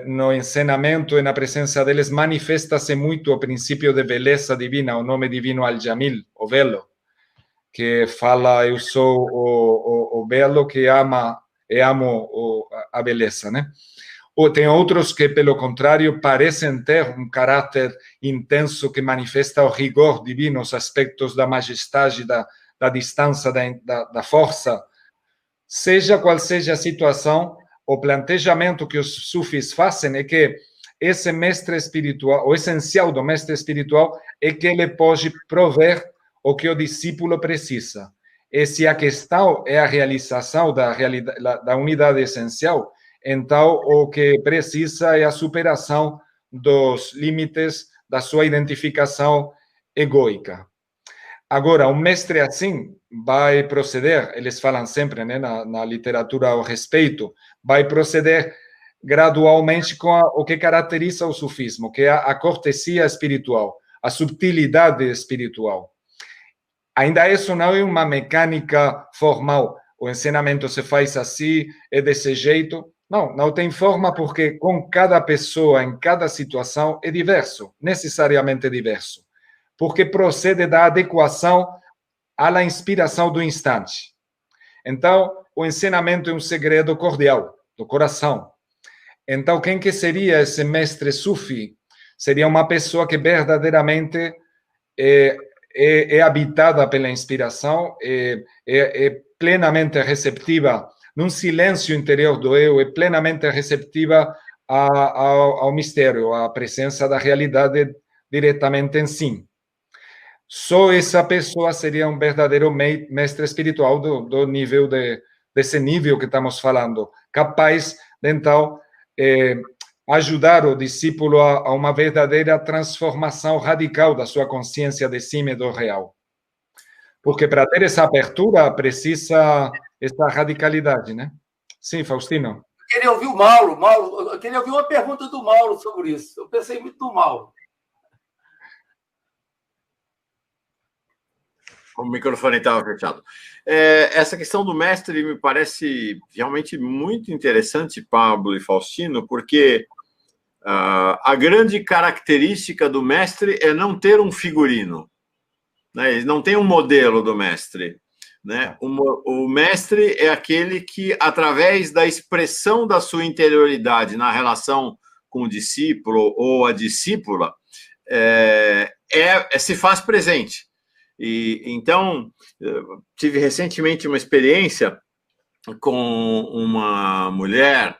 no ensinamento e na presença deles manifesta-se muito o princípio de beleza divina, o nome divino Al-Jamil, o belo, que fala, eu sou o belo que ama e amo a beleza, né? Ou tem outros que, pelo contrário, parecem ter um caráter intenso que manifesta o rigor divino, os aspectos da majestade, da distância, da força. Seja qual seja a situação, o planejamento que os sufis fazem é que esse mestre espiritual, o essencial do mestre espiritual é que ele pode prover o que o discípulo precisa. E se a questão é a realização da unidade essencial, então o que precisa é a superação dos limites da sua identificação egóica. Agora, um mestre assim vai proceder, eles falam sempre, né, na literatura ao respeito, vai proceder gradualmente com o que caracteriza o sufismo, que é a cortesia espiritual, a subtilidade espiritual. Ainda isso não é uma mecânica formal. O ensinamento se faz assim, é desse jeito. Não tem forma porque com cada pessoa, em cada situação, é diverso, necessariamente diverso. Porque procede da adequação à inspiração do instante. Então, o ensinamento é um segredo cordial, do coração. Então, quem que seria esse mestre sufi? Seria uma pessoa que verdadeiramente é habitada pela inspiração, é plenamente receptiva, num silêncio interior do eu, é plenamente receptiva ao mistério, à presença da realidade diretamente em si. Só essa pessoa seria um verdadeiro mestre espiritual desse nível que estamos falando, capaz de, então, ajudar o discípulo a uma verdadeira transformação radical da sua consciência de si e do real. Porque para ter essa abertura precisa essa radicalidade, né? Sim, Faustino. Eu queria ouvir o Mauro. Eu queria ouvir uma pergunta do Mauro sobre isso. Eu pensei muito no Mauro. O microfone estava fechado. Essa questão do mestre me parece realmente muito interessante, Pablo e Faustino, porque a grande característica do mestre é não ter um figurino, né? Ele não tem um modelo do mestre, né? O mestre é aquele que, através da expressão da sua interioridade na relação com o discípulo ou a discípula, se faz presente. E então, tive recentemente uma experiência com uma mulher,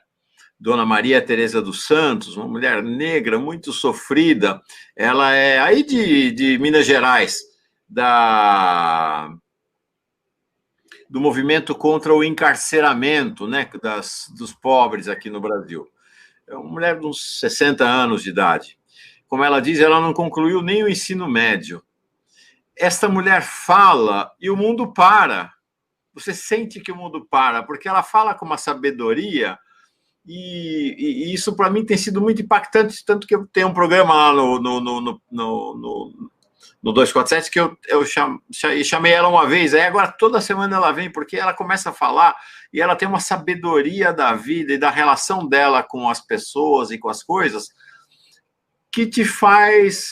Dona Maria Teresa dos Santos, uma mulher negra muito sofrida. Ela é aí de Minas Gerais, do movimento contra o encarceramento, né, dos pobres aqui no Brasil. É uma mulher de uns 60 anos de idade. Como ela diz, ela não concluiu nem o ensino médio. Esta mulher fala e o mundo para. Você sente que o mundo para, porque ela fala com uma sabedoria e isso para mim tem sido muito impactante, tanto que eu tenho um programa lá no 247, que eu chamei ela uma vez, aí agora toda semana ela vem, porque ela começa a falar e ela tem uma sabedoria da vida e da relação dela com as pessoas e com as coisas que te faz...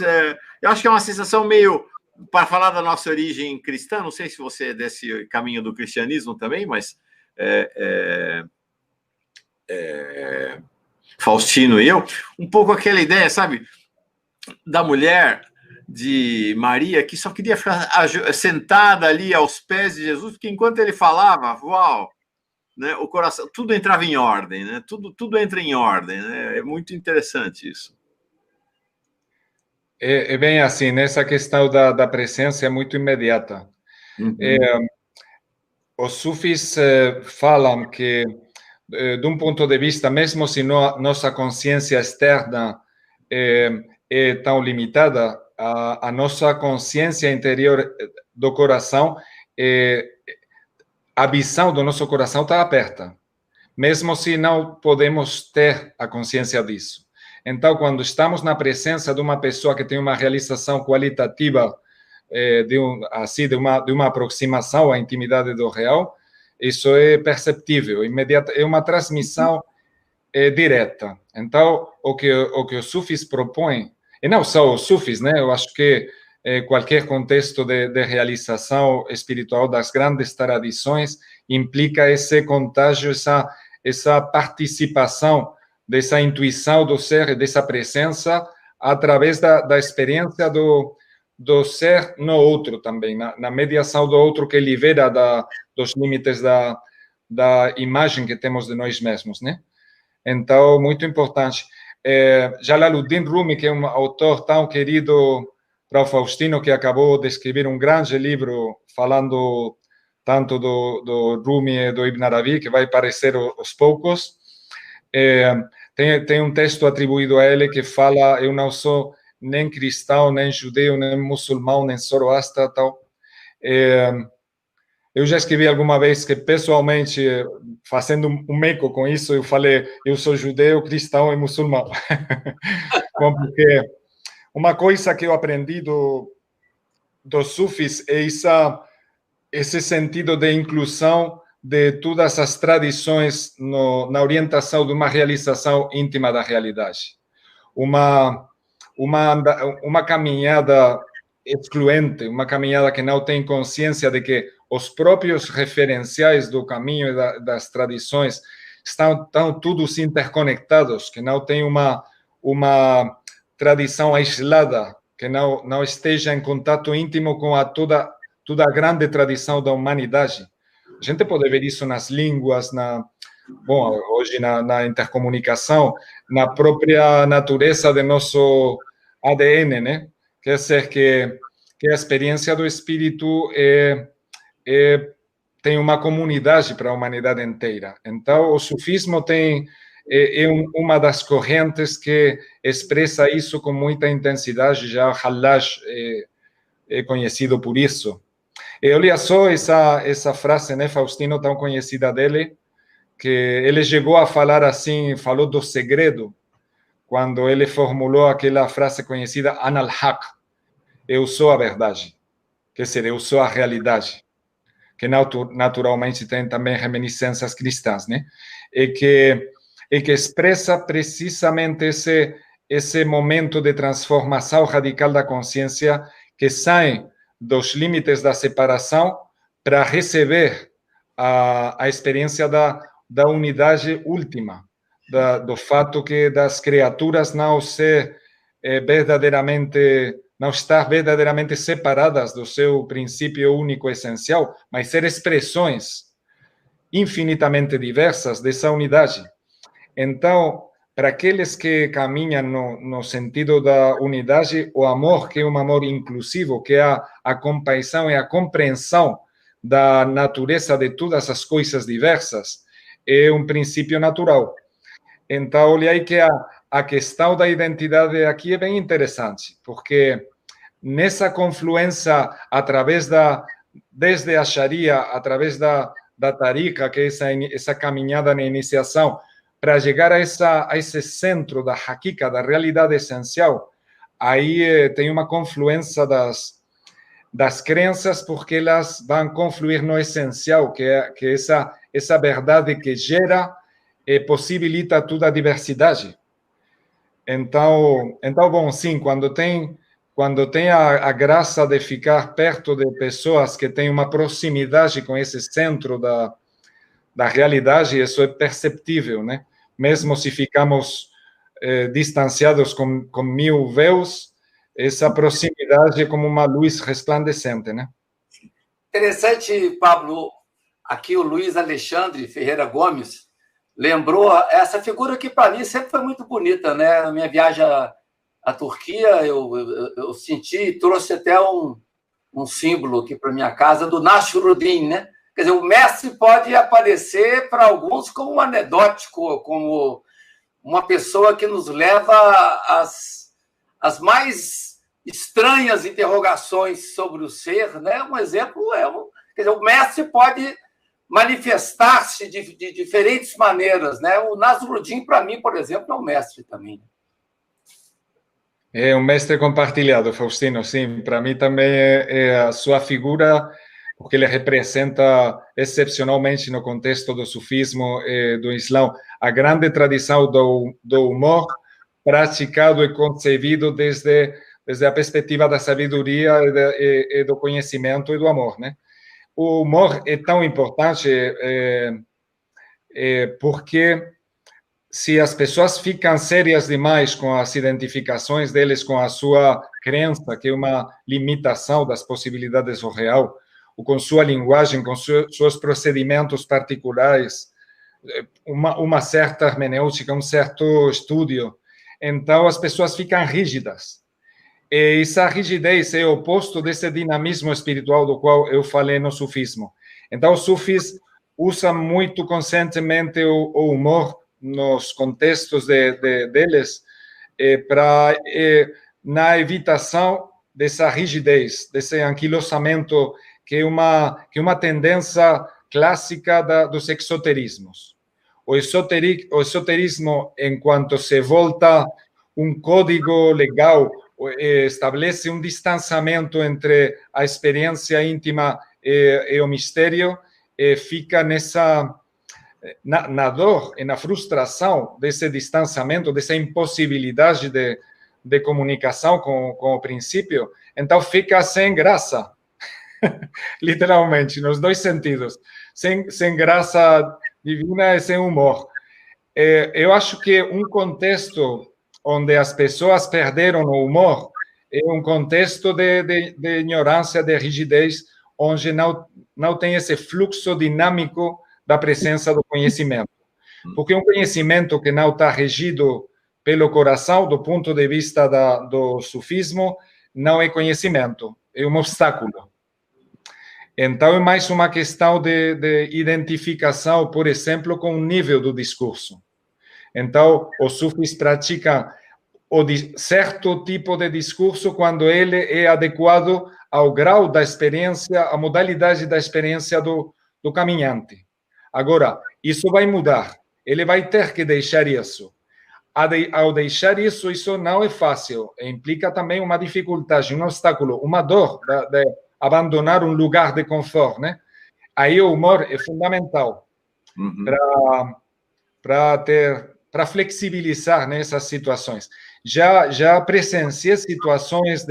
eu acho que é uma sensação meio... Para falar da nossa origem cristã, não sei se você é desse caminho do cristianismo também, mas Faustino e eu, um pouco aquela ideia, sabe, da mulher de Maria, que só queria ficar sentada ali aos pés de Jesus, porque enquanto ele falava, uau, né, o coração, tudo entrava em ordem, né? Tudo entra em ordem, né? É muito interessante isso. É bem assim, nessa questão da presença é muito imediata. Uhum. Os sufis falam que, de um ponto de vista, mesmo se nossa consciência externa é tão limitada, a nossa consciência interior do coração, a visão do nosso coração está aberta, mesmo se não podemos ter a consciência disso. Então, quando estamos na presença de uma pessoa que tem uma realização qualitativa, de uma aproximação à intimidade do real, isso é perceptível, imediata, é uma transmissão direta. Então, o que os sufis propõem, e não só os sufis, né? Eu acho que qualquer contexto de realização espiritual das grandes tradições implica esse contágio, essa participação dessa intuição do ser, dessa presença, através da experiência do ser no outro também, na mediação do outro que libera dos limites da imagem que temos de nós mesmos, né? Então, muito importante. Jalaluddin Rumi, que é um autor tão querido para o Faustino, que acabou de escrever um grande livro falando tanto do Rumi e do Ibn Arabi, que vai aparecer aos poucos. Tem um texto atribuído a ele que fala: eu não sou nem cristão, nem judeu, nem muçulmano, nem zoroastra, tal. Eu já escrevi alguma vez que, pessoalmente, fazendo um eco com isso, eu falei: eu sou judeu, cristão e muçulmano. Bom, porque uma coisa que eu aprendi dos sufis é esse sentido de inclusão de todas as tradições na orientação de uma realização íntima da realidade. Uma caminhada excluente, uma caminhada que não tem consciência de que os próprios referenciais do caminho e das tradições estão todos interconectados, que não tem uma tradição aislada, que não esteja em contato íntimo com toda a grande tradição da humanidade. A gente pode ver isso nas línguas, hoje na intercomunicação, na própria natureza do nosso ADN, né? Quer dizer que a experiência do espírito tem uma comunidade para a humanidade inteira. Então, o sufismo é uma das correntes que expressa isso com muita intensidade. Já o Hallaj é conhecido por isso. E olha só essa frase, né, Faustino, tão conhecida dele, que ele chegou a falar assim, falou do segredo, quando ele formulou aquela frase conhecida, Ana al-Haq, eu sou a verdade, quer dizer, eu sou a realidade, que naturalmente tem também reminiscências cristãs, né? E que expressa precisamente esse momento de transformação radical da consciência que sai dos limites da separação para receber a experiência da unidade última, do fato que das criaturas não estar verdadeiramente separadas do seu princípio único essencial, mas ser expressões infinitamente diversas dessa unidade. Então, para aqueles que caminham no sentido da unidade, o amor, que é um amor inclusivo, que é a compaixão e a compreensão da natureza de todas as coisas diversas, é um princípio natural. Então, olha aí que a questão da identidade aqui é bem interessante, porque nessa confluência, desde a Sharia, através da Tariqa, que é essa caminhada na iniciação, para chegar a esse centro da Hakika, da realidade essencial, aí tem uma confluência das das crenças, porque elas vão confluir no essencial, que é essa verdade que gera e possibilita toda a diversidade. Então, bom, sim, quando tem a graça de ficar perto de pessoas que têm uma proximidade com esse centro da realidade, isso é perceptível, né? Mesmo se ficamos distanciados com 1000 véus, essa proximidade é como uma luz resplandecente, né? Interessante, Pablo, aqui o Luiz Alexandre Ferreira Gomes lembrou essa figura que, para mim, sempre foi muito bonita, né? Na minha viagem à Turquia, eu senti, trouxe até um símbolo aqui para minha casa, do Nasruddin, né? Quer dizer, o mestre pode aparecer para alguns como um anedótico, como uma pessoa que nos leva às mais estranhas interrogações sobre o ser, né? Um exemplo quer dizer, o mestre pode manifestar-se de diferentes maneiras, né? O Nasruddin, para mim, por exemplo, é um mestre também. É um mestre compartilhado, Faustino, sim. Para mim também é a sua figura, porque ele representa excepcionalmente no contexto do sufismo e do Islã a grande tradição do humor praticado e concebido desde a perspectiva da sabedoria e do conhecimento e do amor, né? O humor é tão importante porque se as pessoas ficam sérias demais com as identificações deles com a sua crença, que é uma limitação das possibilidades do real, ou com sua linguagem, com seus procedimentos particulares, uma certa hermenêutica, um certo estudo, então as pessoas ficam rígidas. E essa rigidez é o oposto desse dinamismo espiritual do qual eu falei no sufismo. Então, os sufis usam muito conscientemente o humor nos contextos deles na evitação dessa rigidez, desse anquilosamento que é uma tendência clássica dos exoterismos. O esoterismo, enquanto se volta um código legal, estabelece um distanciamento entre a experiência íntima e o mistério, fica na dor e na frustração desse distanciamento, dessa impossibilidade de comunicação com o princípio, então fica sem graça, literalmente, nos dois sentidos, sem graça divina e sem humor. Eu acho que um contexto onde as pessoas perderam o humor é um contexto de ignorância, de rigidez, onde não tem esse fluxo dinâmico da presença do conhecimento. Porque um conhecimento que não está regido pelo coração, do ponto de vista do sufismo, não é conhecimento, é um obstáculo. Então, é mais uma questão de identificação, por exemplo, com o nível do discurso. Então, os sufis praticam certo tipo de discurso quando ele é adequado ao grau da experiência, à modalidade da experiência do caminhante. Agora, isso vai mudar. Ele vai ter que deixar isso. Ao deixar isso, isso não é fácil. Implica também uma dificuldade, um obstáculo, uma dor de abandonar um lugar de conforto, né? Aí o humor é fundamental para flexibilizar nessas situações. Já presenciei situações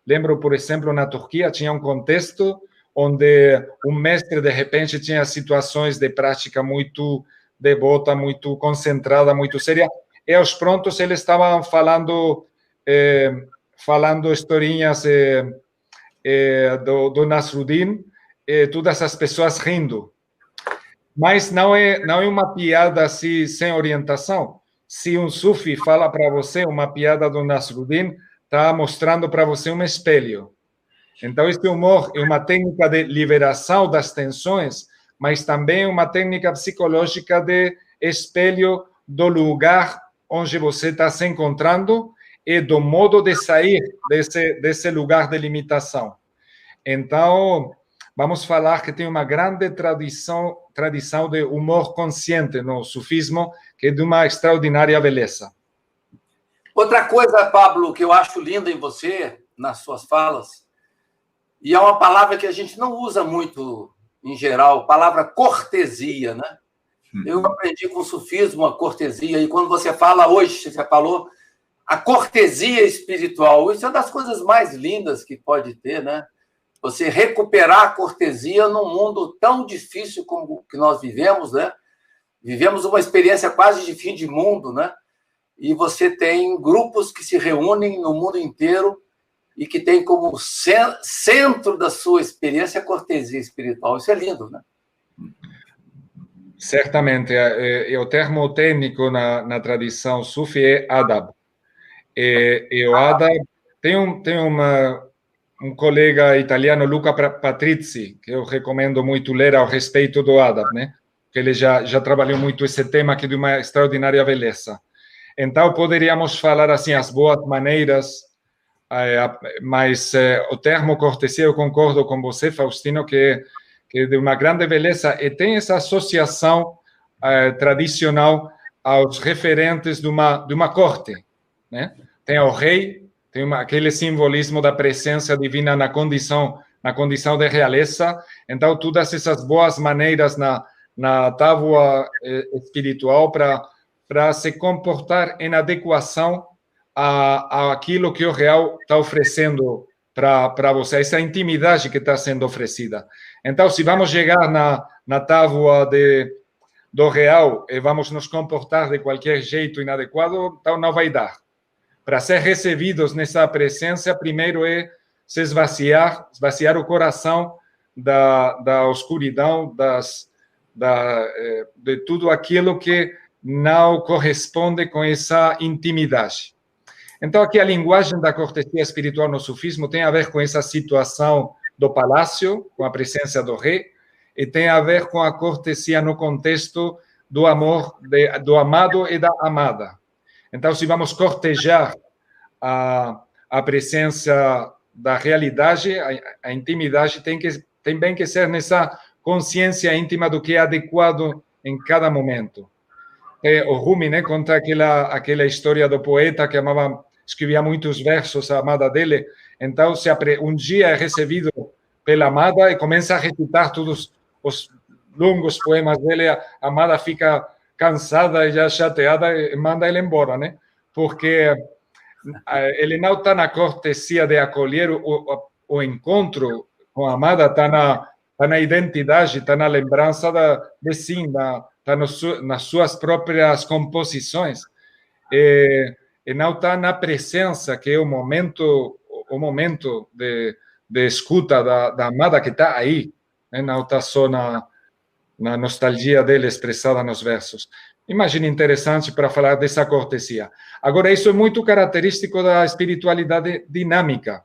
lembro, por exemplo, na Turquia, tinha um contexto onde um mestre, de repente, tinha situações de prática muito devota, muito concentrada, muito séria, e aos prontos eles estavam falando historinhas do Nasruddin, todas as pessoas rindo. Mas não é uma piada assim, sem orientação. Se um sufi fala para você uma piada do Nasruddin, está mostrando para você um espelho. Então, esse humor é uma técnica de liberação das tensões, mas também uma técnica psicológica de espelho do lugar onde você está se encontrando e do modo de sair desse lugar de limitação. Então, vamos falar que tem uma grande tradição de humor consciente no sufismo, que é de uma extraordinária beleza. Outra coisa, Pablo, que eu acho linda em você, nas suas falas, E é uma palavra que a gente não usa muito, em geral, a palavra cortesia, né? Eu aprendi com o sufismo a cortesia, e quando você fala hoje, você falou, a cortesia espiritual, isso é uma das coisas mais lindas que pode ter, né? Você recuperar a cortesia num mundo tão difícil como o que nós vivemos, né? Vivemos uma experiência quase de fim de mundo, né? E você tem grupos que se reúnem no mundo inteiro e que tem como centro da sua experiência a cortesia espiritual. Isso é lindo, né? Certamente. O termo técnico na tradição sufi é adab. E o adab tem um colega italiano, Luca Patrizzi, que eu recomendo muito ler ao respeito do adab, né? Que ele já trabalhou muito esse tema aqui de uma extraordinária beleza. Então, poderíamos falar assim, as boas maneiras, mas o termo cortesia, eu concordo com você, Faustino, que é de uma grande beleza e tem essa associação tradicional aos referentes de uma corte, né? Tem o rei, tem aquele simbolismo da presença divina na condição de realeza. Então, todas essas boas maneiras na tábua espiritual para se comportar em adequação àquilo que o real está oferecendo para você, essa intimidade que está sendo oferecida. Então, se vamos chegar na tábua do real e vamos nos comportar de qualquer jeito inadequado, então não vai dar. Para ser recebidos nessa presença, primeiro é se esvaziar o coração da escuridão, de tudo aquilo que não corresponde com essa intimidade. Então, aqui a linguagem da cortesia espiritual no sufismo tem a ver com essa situação do palácio, com a presença do rei, e tem a ver com a cortesia no contexto do amor do amado e da amada. Então, se vamos cortejar a presença da realidade, a intimidade tem bem que ser nessa consciência íntima do que é adequado em cada momento. O Rumi, né, conta aquela história do poeta que escrevia muitos versos, a amada dele. Então, um dia é recebido pela amada e começa a recitar todos os longos poemas dele. A amada fica cansada e já chateada e manda ele embora, né? Porque ele não está na cortesia de acolher o encontro com a amada, está na identidade, está na lembrança de si, está nas suas próprias composições. E não está na presença, que é o momento de escuta da amada que está aí, né? Não está só na nostalgia dele expressada nos versos. Imagina interessante para falar dessa cortesia. Agora, isso é muito característico da espiritualidade dinâmica,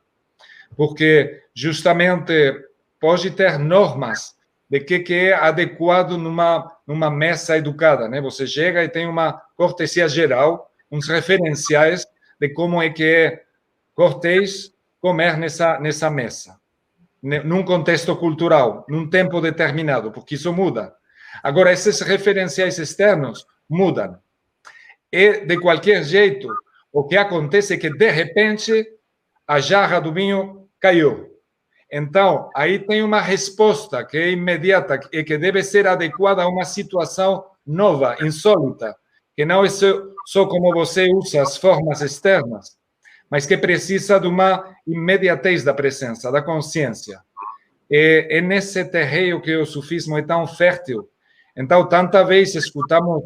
porque justamente pode ter normas de que é adequado numa mesa educada, né? Você chega e tem uma cortesia geral, uns referenciais de como é que é cortês comer nessa mesa, num contexto cultural, num tempo determinado, porque isso muda. Agora, esses referenciais externos mudam. E, de qualquer jeito, o que acontece é que, de repente, a jarra do vinho caiu. Então, aí tem uma resposta que é imediata e que deve ser adequada a uma situação nova, insólita, que não é só como você usa as formas externas, mas que precisa de uma imediatez da presença, da consciência. É nesse terreno que o sufismo é tão fértil. Então, tanta vez escutamos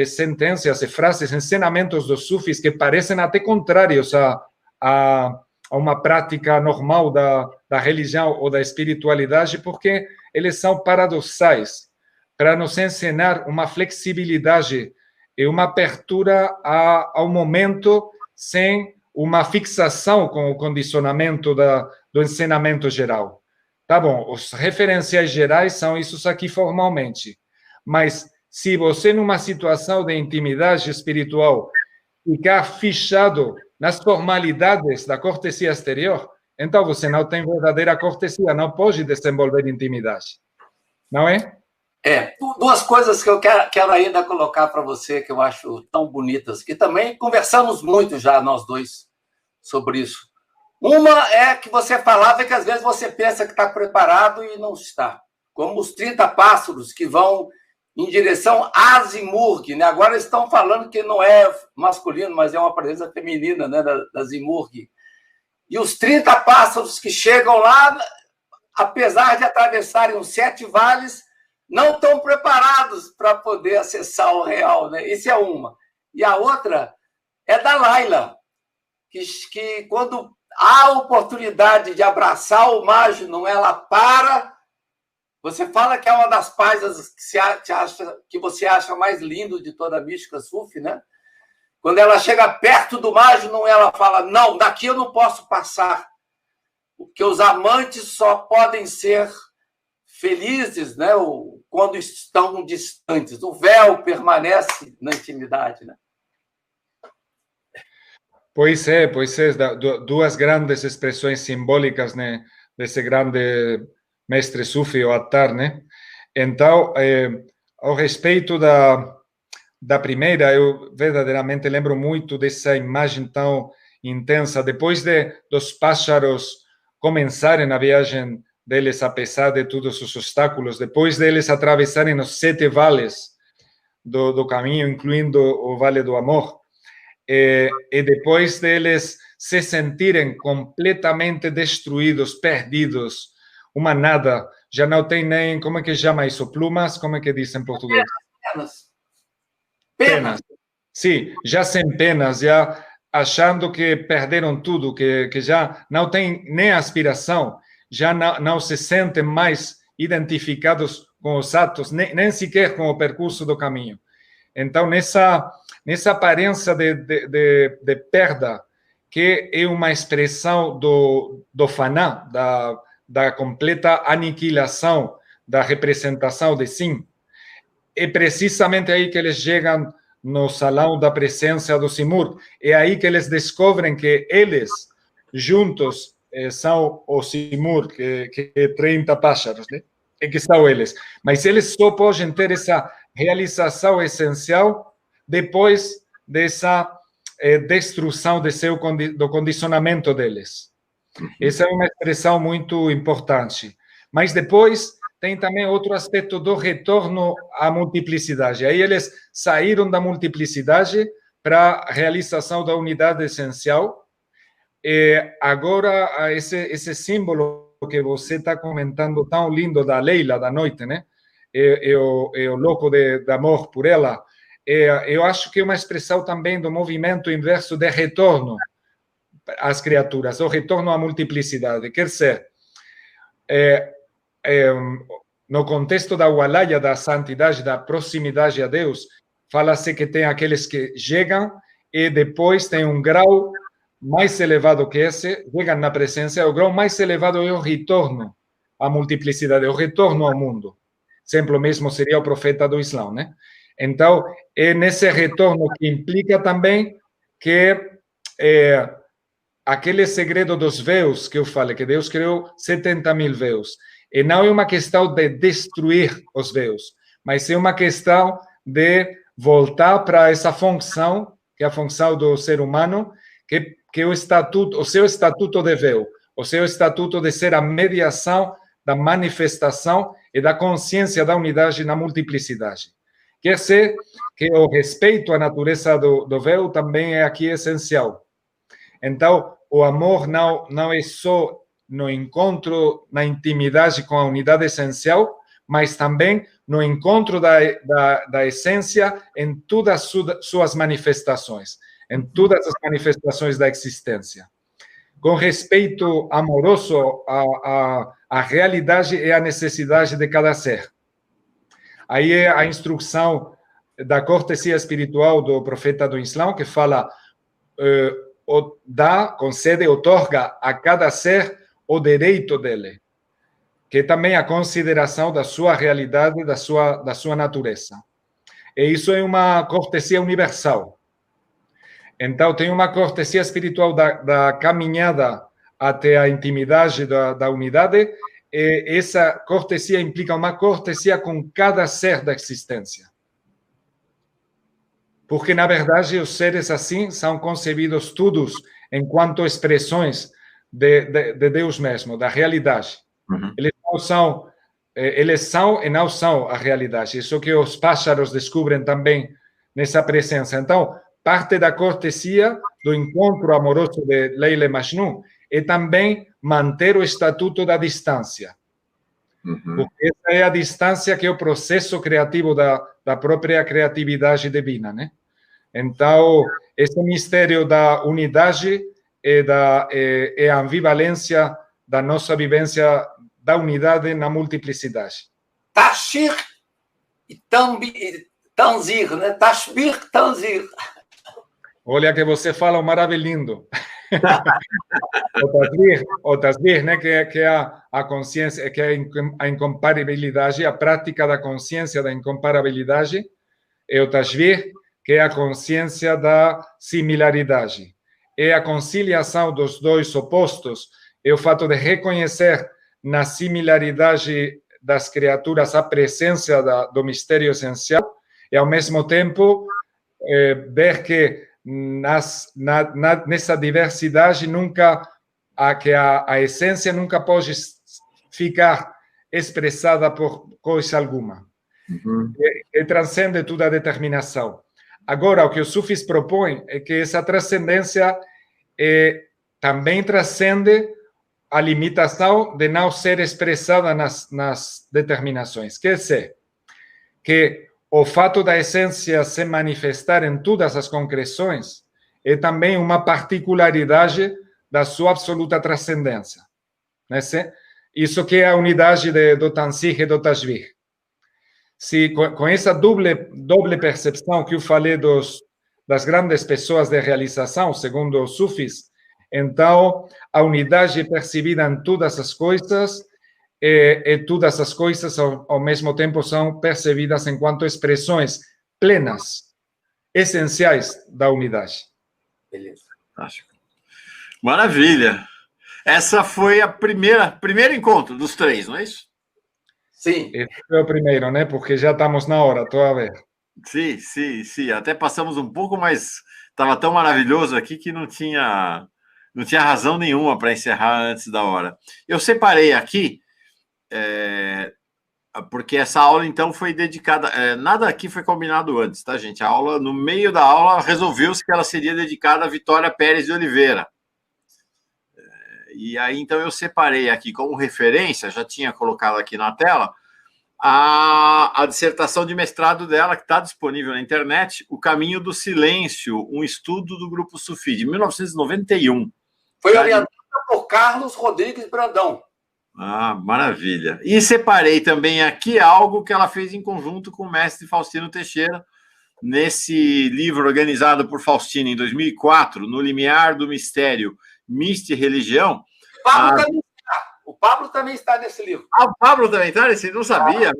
sentenças e frases, ensinamentos dos sufis que parecem até contrários a uma prática normal da religião ou da espiritualidade, porque eles são paradoxais, para nos ensinar uma flexibilidade e uma abertura ao momento sem uma fixação com o condicionamento do ensinamento geral. Tá bom, os referenciais gerais são isso aqui formalmente, mas se você, numa situação de intimidade espiritual, ficar fichado nas formalidades da cortesia exterior, então você não tem verdadeira cortesia, não pode desenvolver intimidade. Não é? Duas coisas que eu quero ainda colocar para você, que eu acho tão bonitas, que também conversamos muito já, nós dois, sobre isso. Uma é que você falava que às vezes você pensa que está preparado e não está. Como os 30 pássaros que vão em direção a Zimurg, né? Agora estão falando que não é masculino, mas é uma presença feminina, né, da Zimurg. E os 30 pássaros que chegam lá, apesar de atravessarem os 7 vales, não estão preparados para poder acessar o real, né? Isso é uma. E a outra é da Laila, que quando há a oportunidade de abraçar o Majnun, ela para. Você fala que é uma das páginas que você acha mais lindo de toda a mística sufi, né? Quando ela chega perto do Majnun, ela fala: não, daqui eu não posso passar, porque os amantes só podem ser felizes, né, quando estão distantes. O véu permanece na intimidade, né? Pois é, duas grandes expressões simbólicas, né, desse grande mestre sufi, o Attar, né? Então, ao respeito da primeira, eu verdadeiramente lembro muito dessa imagem tão intensa, depois dos pássaros começarem a viagem deles, apesar de todos os obstáculos, depois deles atravessarem os 7 vales do caminho, incluindo o Vale do Amor, e depois deles se sentirem completamente destruídos, perdidos, uma nada, já não tem nem, como é que chama isso, plumas, como é que diz em português? Penas. Sim, já sem penas, já achando que perderam tudo, que já não tem nem aspiração, já não se sentem mais identificados com os atos, nem sequer com o percurso do caminho. Então, nessa aparência de perda, que é uma expressão do faná, da completa aniquilação da representação de Sim, é precisamente aí que eles chegam no salão da presença do Simurg. É aí que eles descobrem que eles, juntos, são o Simurg, que é 30 pássaros, né? É que são eles. Mas eles só podem ter essa realização essencial depois dessa destruição do condicionamento deles. Essa é uma expressão muito importante. Mas depois tem também outro aspecto do retorno à multiplicidade. Aí eles saíram da multiplicidade para a realização da unidade essencial. E agora, esse símbolo que você está comentando, tão lindo, da Leila, da noite, né? O louco de amor por ela, eu acho que é uma expressão também do movimento inverso de retorno às criaturas, o retorno à multiplicidade. Quer dizer, no contexto da Walaya, da santidade, da proximidade a Deus, fala-se que tem aqueles que chegam e depois tem um grau mais elevado que esse, chegam na presença, o grau mais elevado é o retorno à multiplicidade, o retorno ao mundo. Exemplo mesmo seria o profeta do Islã, né? Então, é nesse retorno que implica também que aquele segredo dos véus que eu falei, que Deus criou 70.000 véus, e não é uma questão de destruir os véus, mas é uma questão de voltar para essa função, que é a função do ser humano, que é o seu estatuto de véu, o seu estatuto de ser a mediação da manifestação e da consciência da unidade na multiplicidade. Quer dizer que o respeito à natureza do véu também é aqui essencial. Então, o amor não é só no encontro, na intimidade com a unidade essencial, mas também no encontro da essência em todas as suas manifestações, em todas as manifestações da existência. Com respeito amoroso à realidade e à necessidade de cada ser. Aí é a instrução da cortesia espiritual do profeta do Islã, que fala, concede, otorga a cada ser o direito dele, que é também a consideração da sua realidade, da sua natureza. E isso é uma cortesia universal. Então, tem uma cortesia espiritual da caminhada até a intimidade da unidade, e essa cortesia implica uma cortesia com cada ser da existência. Porque, na verdade, os seres assim são concebidos todos enquanto expressões de Deus mesmo, da realidade. Uhum. Eles são e não são a realidade. Isso que os pássaros descobrem também nessa presença. Então, parte da cortesia do encontro amoroso de Leila e Majnun é também manter o estatuto da distância. Uhum. Porque essa é a distância que é o processo criativo da própria criatividade divina, né? Então, esse mistério da unidade é a ambivalência da nossa vivência da unidade na multiplicidade. Tashbir e Tanzir, né? Tashbir, Tanzir. Olha que você fala um maravilhindo. O tasbih, né, que é a consciência, que é a incomparabilidade, a prática da consciência da incomparabilidade, é o tasbih, que é a consciência da similaridade. É a conciliação dos dois opostos, é o fato de reconhecer na similaridade das criaturas a presença do mistério essencial e, ao mesmo tempo, ver que nessa diversidade a essência nunca pode ficar expressada por coisa alguma. Uhum. Transcende toda a determinação. Agora, o que os sufis propõem é que essa transcendência também transcende a limitação de não ser expressada nas determinações. Quer dizer, que o fato da essência se manifestar em todas as concreções é também uma particularidade da sua absoluta transcendência. Isso que é a unidade do Tanzih e do Tashbih. Se com essa doble percepção que eu falei das grandes pessoas de realização, segundo os sufis, então a unidade é percebida em todas as coisas e todas as coisas ao mesmo tempo são percebidas enquanto expressões plenas, essenciais da unidade. Beleza. Fantástico. Maravilha. Essa foi a primeiro encontro dos três, não é isso? Sim. Esse foi o primeiro, né? Porque já estamos na hora, estou a ver. Sim. Até passamos um pouco, mas estava tão maravilhoso aqui que não tinha razão nenhuma para encerrar antes da hora. Eu separei aqui, porque essa aula, então, foi dedicada... nada aqui foi combinado antes, tá, gente? A aula, no meio da aula, resolveu-se que ela seria dedicada a Vitória Pérez de Oliveira. E aí, então, eu separei aqui como referência, já tinha colocado aqui na tela, a dissertação de mestrado dela, que está disponível na internet, O Caminho do Silêncio, um estudo do Grupo Sufi, de 1991. Foi orientada por Carlos Rodrigues Brandão. Ah, maravilha. E separei também aqui algo que ela fez em conjunto com o mestre Faustino Teixeira, nesse livro organizado por Faustino em 2004, No Limiar do Mistério, Mística e Religião. O Pablo também está nesse livro. Ah, o Pablo também está nesse livro? Não sabia?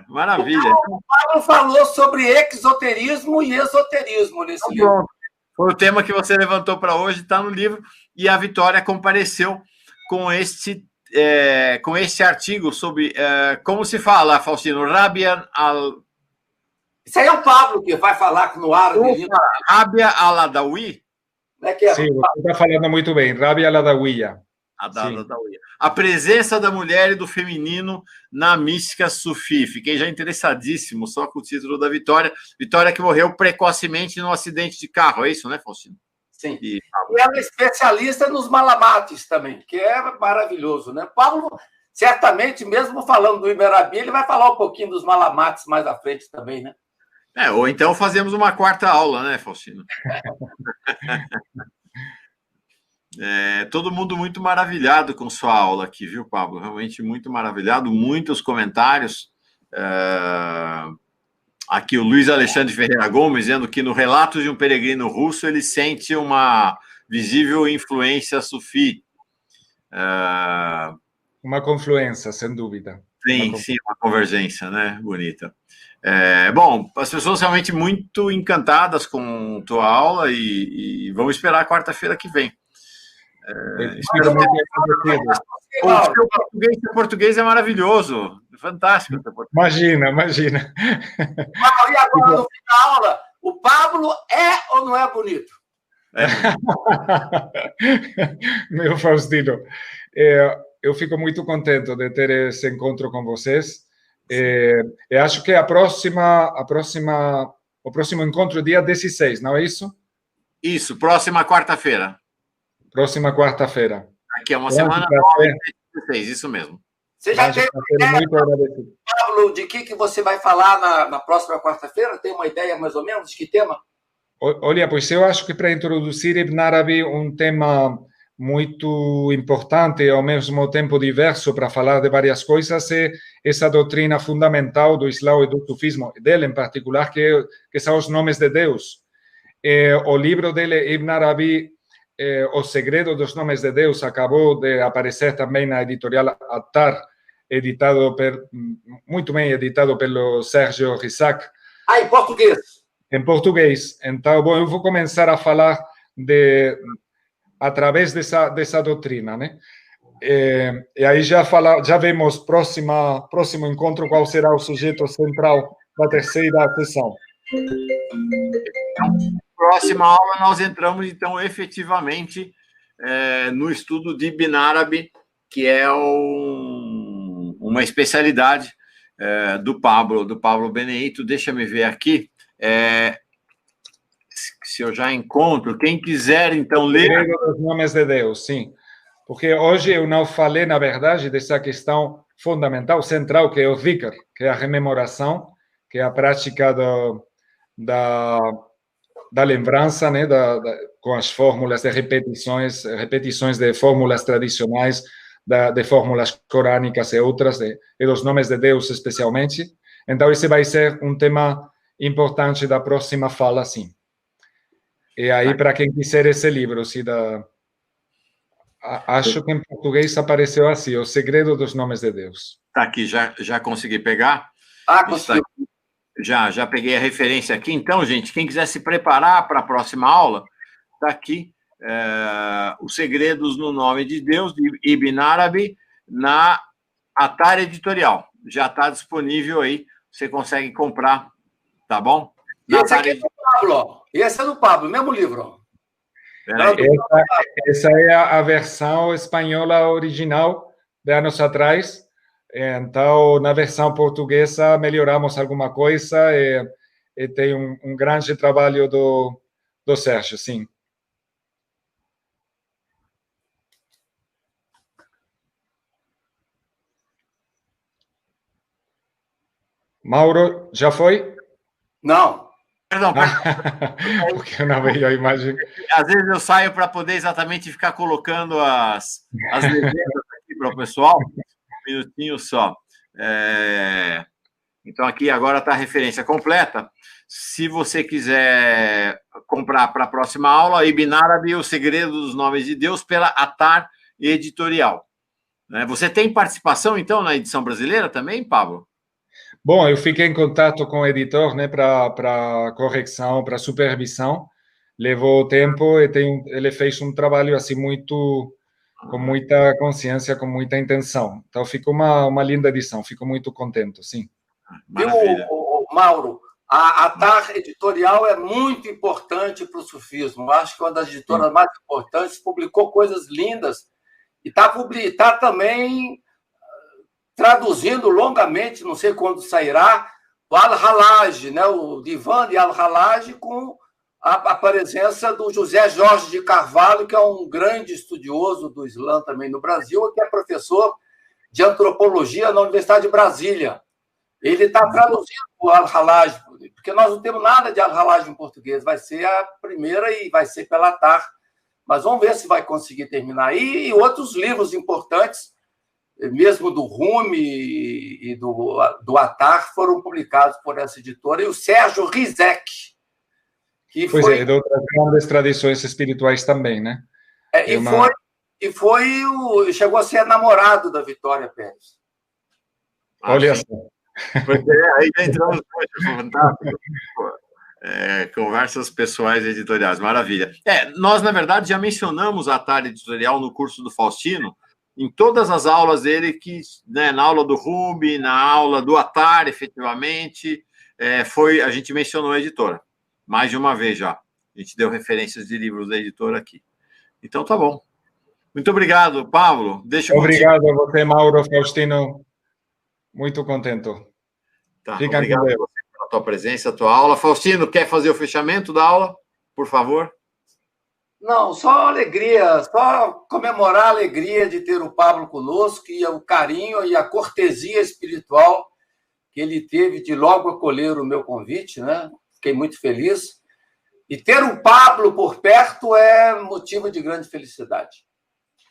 Maravilha. O Pablo falou sobre exoterismo e esoterismo nesse livro. Foi o tema que você levantou para hoje, está no livro, e a Vitória compareceu com este artigo sobre como se fala, Faustino, Rabia al... Isso aí é o Pablo que vai falar no ar. Rabia al-Adawi? Sim, você está falando muito bem. Rabia al-Adawiya. A presença da mulher e do feminino na mística sufi. Fiquei já interessadíssimo só com o título da Vitória. Vitória que morreu precocemente num acidente de carro, é isso, né, Faustino? Sim. E ela é especialista nos malamates também, que é maravilhoso, né? Pablo, certamente, mesmo falando do Imerabi, ele vai falar um pouquinho dos malamates mais à frente também, né? Ou então fazemos uma quarta aula, né, Faustino? Todo mundo muito maravilhado com sua aula aqui, viu, Pablo? Realmente muito maravilhado, muitos comentários. Aqui o Luiz Alexandre Ferreira Gomes dizendo que no Relatos de um Peregrino Russo ele sente uma visível influência sufi. Uma confluência, sem dúvida. Sim, uma convergência, né? Bonita. Bom, as pessoas realmente muito encantadas com tua aula e vamos esperar a quarta-feira que vem. O português é maravilhoso, fantástico. Imagina. E agora, no fim da aula, o Pablo é ou não é bonito? Meu Faustino, eu fico muito contente de ter esse encontro com vocês. Eu acho que o próximo encontro é dia 16, não é isso? Isso, próxima quarta-feira. Próxima quarta-feira. Aqui é uma semana nova, 16, isso mesmo. Você já tem uma ideia, Pablo, de que você vai falar na próxima quarta-feira? Tem uma ideia, mais ou menos, de que tema? Olha, pois eu acho que para introduzir Ibn Arabi um tema muito importante e ao mesmo tempo diverso para falar de várias coisas é essa doutrina fundamental do Islã e do Sufismo, dele em particular, que são os nomes de Deus. O livro dele, Ibn Arabi, O Segredo dos Nomes de Deus, acabou de aparecer também na editorial Attar, muito bem editado pelo Sérgio Risac. Em português. Em português. Então, bom, eu vou começar a falar através dessa doutrina, né? E aí já vemos próximo encontro qual será o sujeito central da terceira sessão. Próxima aula nós entramos então efetivamente no estudo de Ibn Arabi, que é uma especialidade do Pablo Benedito. Deixa-me ver aqui. Se eu já encontro, quem quiser, então, ler... Os nomes de Deus, sim. Porque hoje eu não falei, na verdade, dessa questão fundamental, central, que é o dhikr, que é a rememoração, que é a prática da lembrança, né, com as fórmulas de repetições de fórmulas tradicionais, de fórmulas corânicas e outras, e dos nomes de Deus especialmente. Então, esse vai ser um tema importante da próxima fala, sim. E aí, para quem quiser esse livro, acho que em português apareceu assim, O Segredo dos Nomes de Deus. Está aqui, já consegui pegar. Consegui. Já peguei a referência aqui. Então, gente, quem quiser se preparar para a próxima aula, está aqui Os Segredos no Nome de Deus, de Ibn Arabi, na Attar Editorial. Já está disponível aí, você consegue comprar, tá bom? Esse aqui é do Pablo, esse é do Pablo, mesmo livro. Essa é a versão espanhola original de anos atrás. Então, na versão portuguesa, melhoramos alguma coisa e tem um grande trabalho do Sérgio, sim. Mauro, já foi? Não. Perdão. Porque eu não vejo a imagem. Às vezes eu saio para poder exatamente ficar colocando as legendas aqui para o pessoal. Um minutinho só. Então, aqui agora está a referência completa. Se você quiser comprar para a próxima aula, Ibn Arabi, O Segredo dos Nomes de Deus, pela Attar Editorial. Você tem participação, então, na edição brasileira também, Pablo? Bom, eu fiquei em contato com o editor, né, para correção, para supervisão. Levou tempo e ele fez um trabalho assim com muita consciência, com muita intenção. Então, ficou uma linda edição. Fico muito contente, sim. Maravilha. Mauro, a Attar Editorial é muito importante para o sufismo. Acho que é uma das editoras mais importantes. Publicou coisas lindas e está também traduzindo longamente, não sei quando sairá, o Al-Halaj, né? O Divan de Al-Halaj, com a presença do José Jorge de Carvalho, que é um grande estudioso do Islã também no Brasil, e que é professor de antropologia na Universidade de Brasília. Ele está traduzindo o Al-Halaj, porque nós não temos nada de Al-Halaj em português. Vai ser a primeira e vai ser pela Attar. Mas vamos ver se vai conseguir terminar. E outros livros importantes, mesmo do Rumi e do Attar, foram publicados por essa editora. E o Sérgio Risac, que foi de outras grandes tradições espirituais também, né? Chegou a ser namorado da Vitória Pérez. Olha só. Aí já entramos no fantástico. Conversas pessoais editoriais, maravilha. Nós, na verdade, já mencionamos a Attar Editorial no curso do Faustino, em todas as aulas dele, na aula do Rumi, na aula do Attar, efetivamente, a gente mencionou a editora, mais de uma vez já. A gente deu referências de livros da editora aqui. Então, tá bom. Muito obrigado, Pablo. Obrigado a você, Mauro, Faustino. Muito contente. Tá, obrigado a você pela tua presença, a tua aula. Faustino, quer fazer o fechamento da aula, por favor? Não, só alegria, só comemorar a alegria de ter o Pablo conosco e o carinho e a cortesia espiritual que ele teve de logo acolher o meu convite, né? Fiquei muito feliz. E ter o Pablo por perto é motivo de grande felicidade.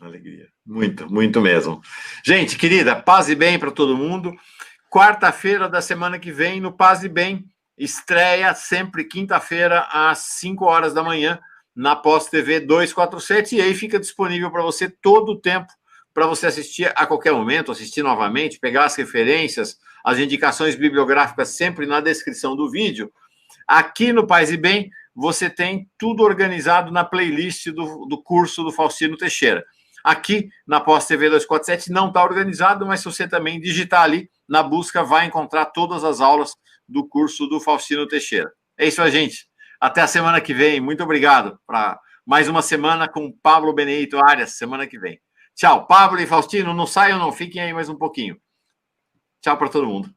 Alegria. Muito, muito mesmo. Gente, querida, paz e bem para todo mundo. Quarta-feira da semana que vem, no Paz e Bem, estreia sempre quinta-feira, às 5 horas da manhã, na Pós TV 247, e aí fica disponível para você todo o tempo, para você assistir a qualquer momento, assistir novamente, pegar as referências, as indicações bibliográficas sempre na descrição do vídeo. Aqui no Paz e Bem, você tem tudo organizado na playlist do curso do Faustino Teixeira. Aqui na Pós TV 247 não está organizado, mas se você também digitar ali na busca, vai encontrar todas as aulas do curso do Faustino Teixeira. É isso aí, gente. Até a semana que vem. Muito obrigado. Para mais uma semana com Pablo Benedito Arias, semana que vem. Tchau. Pablo e Faustino, não saiam não, fiquem aí mais um pouquinho. Tchau para todo mundo.